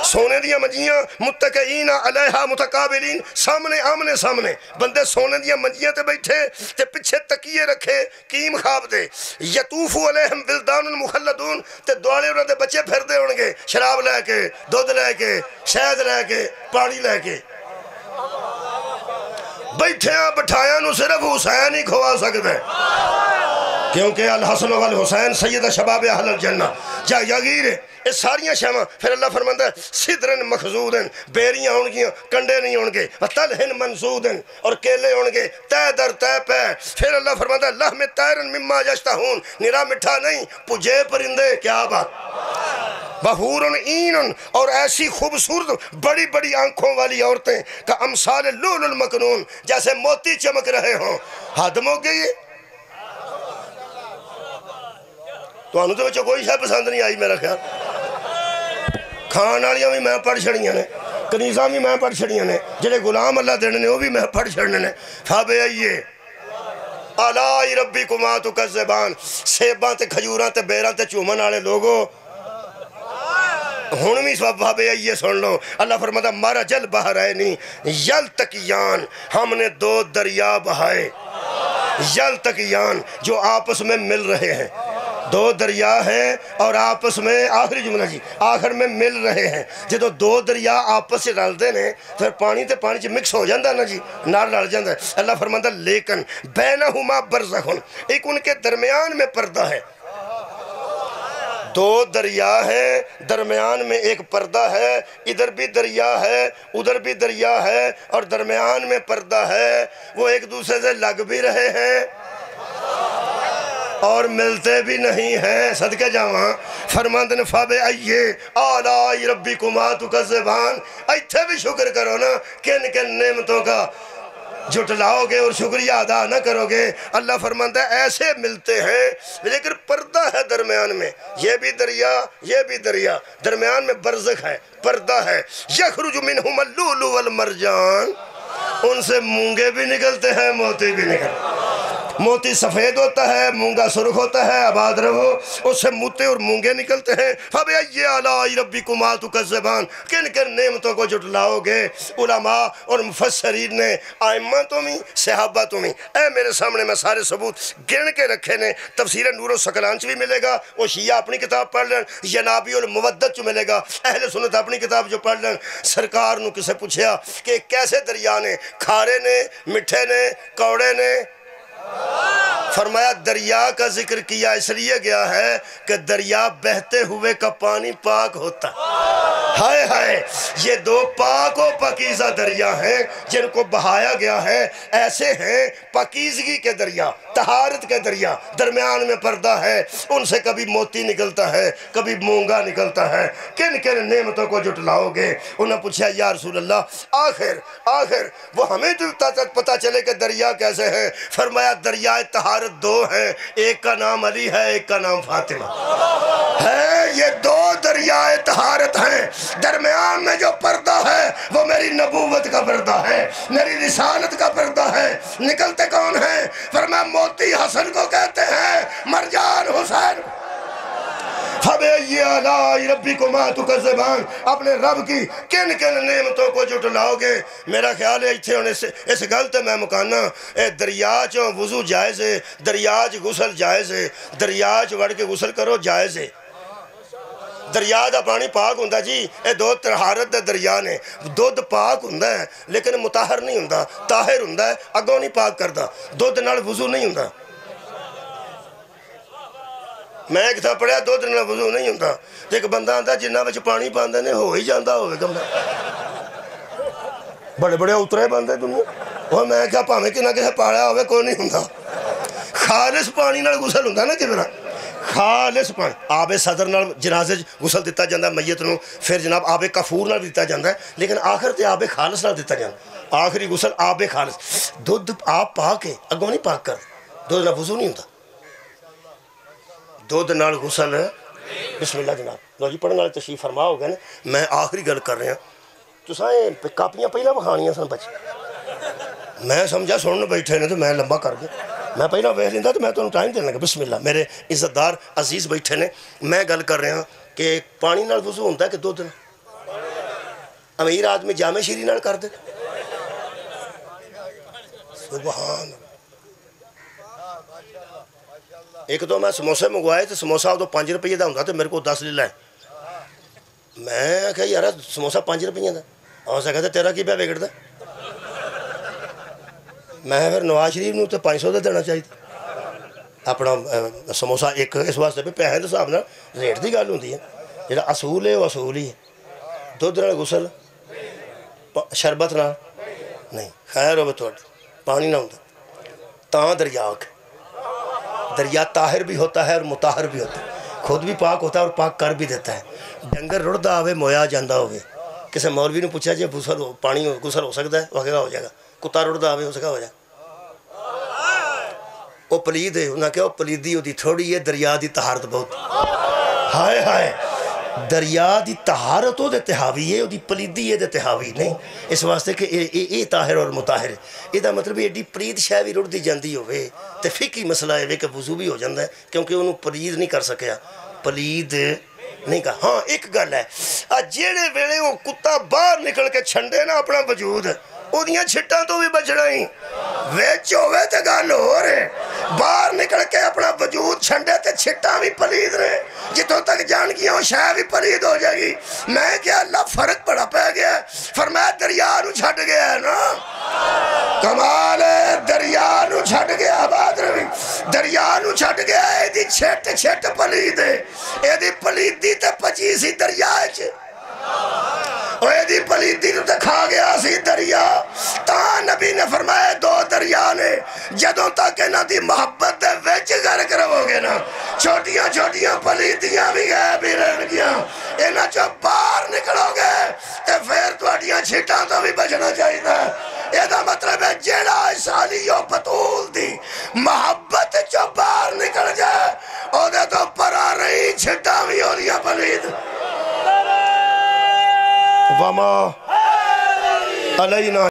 سونے دیا منجیاں متقعین علیہا متقابلین سامنے آمنے سامنے بندے سونے دیا منجیاں تے بیٹھے تے پچھے تکیے رکھے کیم خواب دے یطوفو علیہم ولدان مخلدون تے دوالے انہوں دے بچے پھر دے ہونگے شراب لے کے دودھ لے کے شہد لے کے پانی لے کے بیٹھے ہیں بٹھایا نو صرف حسین ہی کھوا سکتے کیونکہ الحسن والحسین سید شباب اہل الجنہ جا یغیر اس ساریاں شامہ پھر اللہ فرماندہ ہے صدرن مخزودن بیریاں ہونگیاں کنڈے نہیں ہونگے وطلہن منزودن اور کیلے ہونگے تے در تے پہ پھر اللہ فرماندہ ہے لحم تیرن مما یشتہون نرا مٹھا نہیں پجے پرندے کیا بات بہورن اینن اور ایسی خوبصورت بڑی بڑی آنکھوں والی عورتیں کہ امثال لول المکنون جیسے موتی چمک رہے ہوں حدم ہو گئی ہے تو انہوں تو بچوں کوئی شاید پسند نہیں آئی میرا خیال کھان والیاں بھی میں پڑھ چھڑیاں نے کنیزاں بھی میں پڑھ چھڑیاں نے جڑے غلام اللہ دینے نے وہ بھی میں پڑھ چھڑنے نے فَبِأَيِّ آلَاءِ رَبِّكُمَا تُكَذِّبَانِ سیباں تے کھجوراں تے بیراں تے چومن والے لوگوں ہونویں سواب ہے یہ سن لو اللہ فرماتا مارا جل بحرینی یلتقیان ہم نے 2 دریا بہائے یلتقیان جو آپس میں مل رہے ہیں 2 دریا ہیں اور آپس میں آخری جملہ جی آخر میں مل رہے ہیں جدو 2 دریا آپس سے ڈال دینے پھر پانی تے پانی چے مکس ہو جاندہ نا جی نار ڈال جاندہ ہے اللہ فرماتا لیکن بینہما برزخن ایک ان کے درمیان میں پردہ ہے 2 دریا ہیں درمیان میں ایک پردہ ہے ادھر بھی دریا ہے ادھر بھی دریا ہے اور درمیان میں پردہ ہے وہ ایک دوسرے سے لگ بھی رہے ہیں اور ملتے بھی نہیں ہیں صدقہ جاواں فرماندن فَبِأَيِّ آلَاءِ رَبِّكُمَا تُكَذِّبَانِ ایتھے بھی شکر کرو نا کن کن نعمتوں کا جھٹلاؤ گے اور شکریہ ادا نہ کرو گے، اللہ فرماتا ہے ایسے ملتے ہیں لیکن پردہ ہے درمیان میں، یہ بھی دریا یہ بھی دریا، درمیان میں برزخ ہے، پردہ ہے۔ یخرج منہم اللؤلؤ والمرجان، ان سے مونگے بھی نکلتے ہیں موتی بھی نکلتے ہیں۔ موتی سفید ہوتا ہے، مونگا سرخ ہوتا ہے، آباد رہو، اس سے موتے اور مونگے نکلتے ہیں۔ فَبِأَيِّ آلَاءِ رَبِّكُمَا تُكَذِّبَانِ، کن کن نعمتوں کو جھٹلاؤ گے؟ علماء اور مفسرین نے، ائمہ تمہیں، صحابہ تمہیں، اے میرے سامنے میں سارے ثبوت گن کے رکھے نے۔ تفسیر نور الثقلان بھی ملے گا، وہ شیعہ اپنی کتاب پڑھ لیں، ینابی المودت ملے گا، اہل سنت اپنی کتاب جو پڑھ لیں۔ سرکار نو کسے پوچھیا کہ کیسے دریا نے، کھارے نے، مٹھے نے، کوڑے نے؟ فرمایا دریا کا ذکر کیا اس لیے گیا ہے کہ دریا بہتے ہوئے کا پانی پاک ہوتا ہے۔ ہائے ہائے، یہ دو پاک و پاکیزہ دریا ہیں جن کو بہایا گیا ہے، ایسے ہیں پاکیزگی کے دریا، طہارت کے دریا، درمیان میں پردہ ہے، ان سے کبھی موتی نکلتا ہے، کبھی مونگا نکلتا ہے۔ کن کن نعمتوں کو جھٹلاؤ گے؟ انہوں نے پوچھا یا رسول اللہ آخر وہ ہمیں تو پتہ چلے کہ دریا کیسے ہیں۔ فرمایا دریائے طہارت دو ہیں، ایک کا نام علی ہے، ایک کا نام فاطمہ ہے، یہ دو دریائے طہارت ہیں۔ درمیان میں جو پردہ ہے وہ میری نبوت کا پردہ ہے، میری رسالت کا پردہ ہے۔ نکلتے کون ہیں؟ فرمایا موتی حسن کو کہتے ہیں، مرجان حسین۔ فَبِأَيِّ آلَاءِ رَبِّكُمَا تُكَذِّبَانِ، اپنے رب کی کن کن نعمتوں کو جھٹلاؤ گے؟ میرا خیال ہے اتھے ہونے سے اس گلتے میں مکانا دریا چوں وضو جائز ہے، دریا چ غسل جائز ہے، دریا چ وڑ کے غسل کرو جائز ہے۔ دریا دا پانی پاک ہوندا جی، اے دو طہارت دے دریا نے، دودھ پاک ہوندا ہے لیکن مطہر نہیں ہوندا، طاہر ہوندا ہے، اگوں نہیں پاک کردا، دودھ نال وضو نہیں ہوندا۔ میں ایک تھا پڑھیا دودھ نال وضو نہیں ہوندا، ایک بندہ آندا جنہ وچ پانی پاندے نے ہو ہی جاندا ہوئے گا۔ بڑے بڑے اترے بندے دنیا، وہ میں کہا پاویں کہ نہ کسے پاڑیا ہوئے کوئی نہیں ہوندا۔ خالص پانی نال غسل ہوندا نا جبرا، خالص پانی۔ آب صدر نال جنازے غسل دیتا جاندہ میت نو، پھر جناب آب کافور نال دیتا جاندہ ہے، لیکن آخر تے آب خالص نال دیتا جاندہ، آخری غسل آب خالص۔ دودھ آپ پاک ہے، اگوں نہیں پاک کر، دودھ نال وضو نہیں ہوتا، دودھ نال غسل ہے۔ بسم اللہ جناب، لو جی پڑھنے والے تشریف فرما ہو گئے نا، میں آخری گل کر رہا ہوں۔ تو سائیں کاپیاں پہلا بخانیاں سن بچے، میں سمجھا سننے بیٹھے نے تو میں لمبا کر گیا، میں پہلا ویخ لیندہ تو میں تو ٹائم دے لگا۔ بسم اللہ، میرے عزت دار عزیز بیٹھے نے، میں گل کر رہا ہوں کہ پانی نال وضو ہوتا ہے کہ دودھ نال؟ امیر آدمی جامع شیری نال کر دے، سبحان۔ ایک تو میں سموسے منگوائے تو سموسا تو 5 روپے دا ہوندا تو میرے کو 10 لے لائے۔ میں کہا یارا سموسا 5 روپے دا، اور سے کہتا تیرا کی پہ بگڑتا؟ میں پھر نواز شریف نو تو 500 دا دینا چاہیے اپنا سموسا ایک، اس واسطے پہ پیسے دے حساب نال ریٹ دی گل ہوندی ہے، جڑا اصول ہے وہ اصول ہی ہے۔ دودھ نال غسل، شربت نال نہیں، خیر ہوے تہاڈی، پانی نہ ہوندا تاں دریا کے دریا طاہر بھی ہوتا ہے اور مطہر بھی ہوتا ہے، خود بھی پاک ہوتا ہے اور پاک کر بھی دیتا ہے۔ ڈنگر رڑدا ہوئے مویا جاندہ ہوئے، کسی مولوی نے پوچھا جی پانی غسل ہو سکتا ہے؟ وہ کہا ہو جائے گا۔ کتا رڑدا ہوئے اس کا ہو جائے گا۔ وہ پلید ہے، انہوں نے کہا وہ پلیدی ہوتی تھوڑی ہے، دریا دی طہارت بہت۔ ہائے ہائے، دریا دی طہارت ہو دے تحاوی ہے، وہ دی پلیدی ہے دے تحاوی نہیں، اس واسطے کہ اے طاہر اور مطاہر ہے۔ یہ دا مطلب ایڈی پلید شے بھی رڑ دی جاندی ہوئے تے فقہی مسئلہ ہے کہ وضو بھی ہو جاندہ ہے، کیونکہ انہوں پلید نہیں کر سکیا، پلید نہیں کہا۔ ہاں ایک گل ہے، جیڑے ویلے وہ کتا باہر نکل کے چھنڈے نا اپنا وجود، وہ دیاں چھٹاں تو بھی بچنا ہی، ویچ ہوئے تے گل ہو رہے، باہر نکل کے اپنا وجود چھنڈے تے چھٹاں بھی پلید رہے، جتوں تک جان گیا ہوں شاہ بھی پلید ہو جائے گی۔ میں کیا اللہ فرق بڑا پہ گیا ہے، فرمایا دریا نو چھٹ گیا ہے نا، کمال ہے، دریا نو چھٹ گیا، آباد روی دریا نو چھٹ گیا ہے، دی چھٹ پلید ہے، اے دی پلیدی تے 25 دریا ہے، اوہ دی پلیدی تو کھا گیا سی دریا۔ تاں نبی نے فرمایا 2 دریا نے جدوں تک انہاں دی محبت دے وچ غرق رہو گے نا، چھوٹیاں چھوٹیاں پلیدیاں بھی غائب ہی رہن گیاں، انہاں چوں باہر نکلو گے تے پھر تہاڈیاں چھٹاں تو بھی بچنا چاہیے۔ یہ دا مطلب ہے جیڑا سالی و بطول دی محبت چو باہر نکل جائے او دے تو پرا رہی چھٹا بھی ہو لیا پلید وما علینا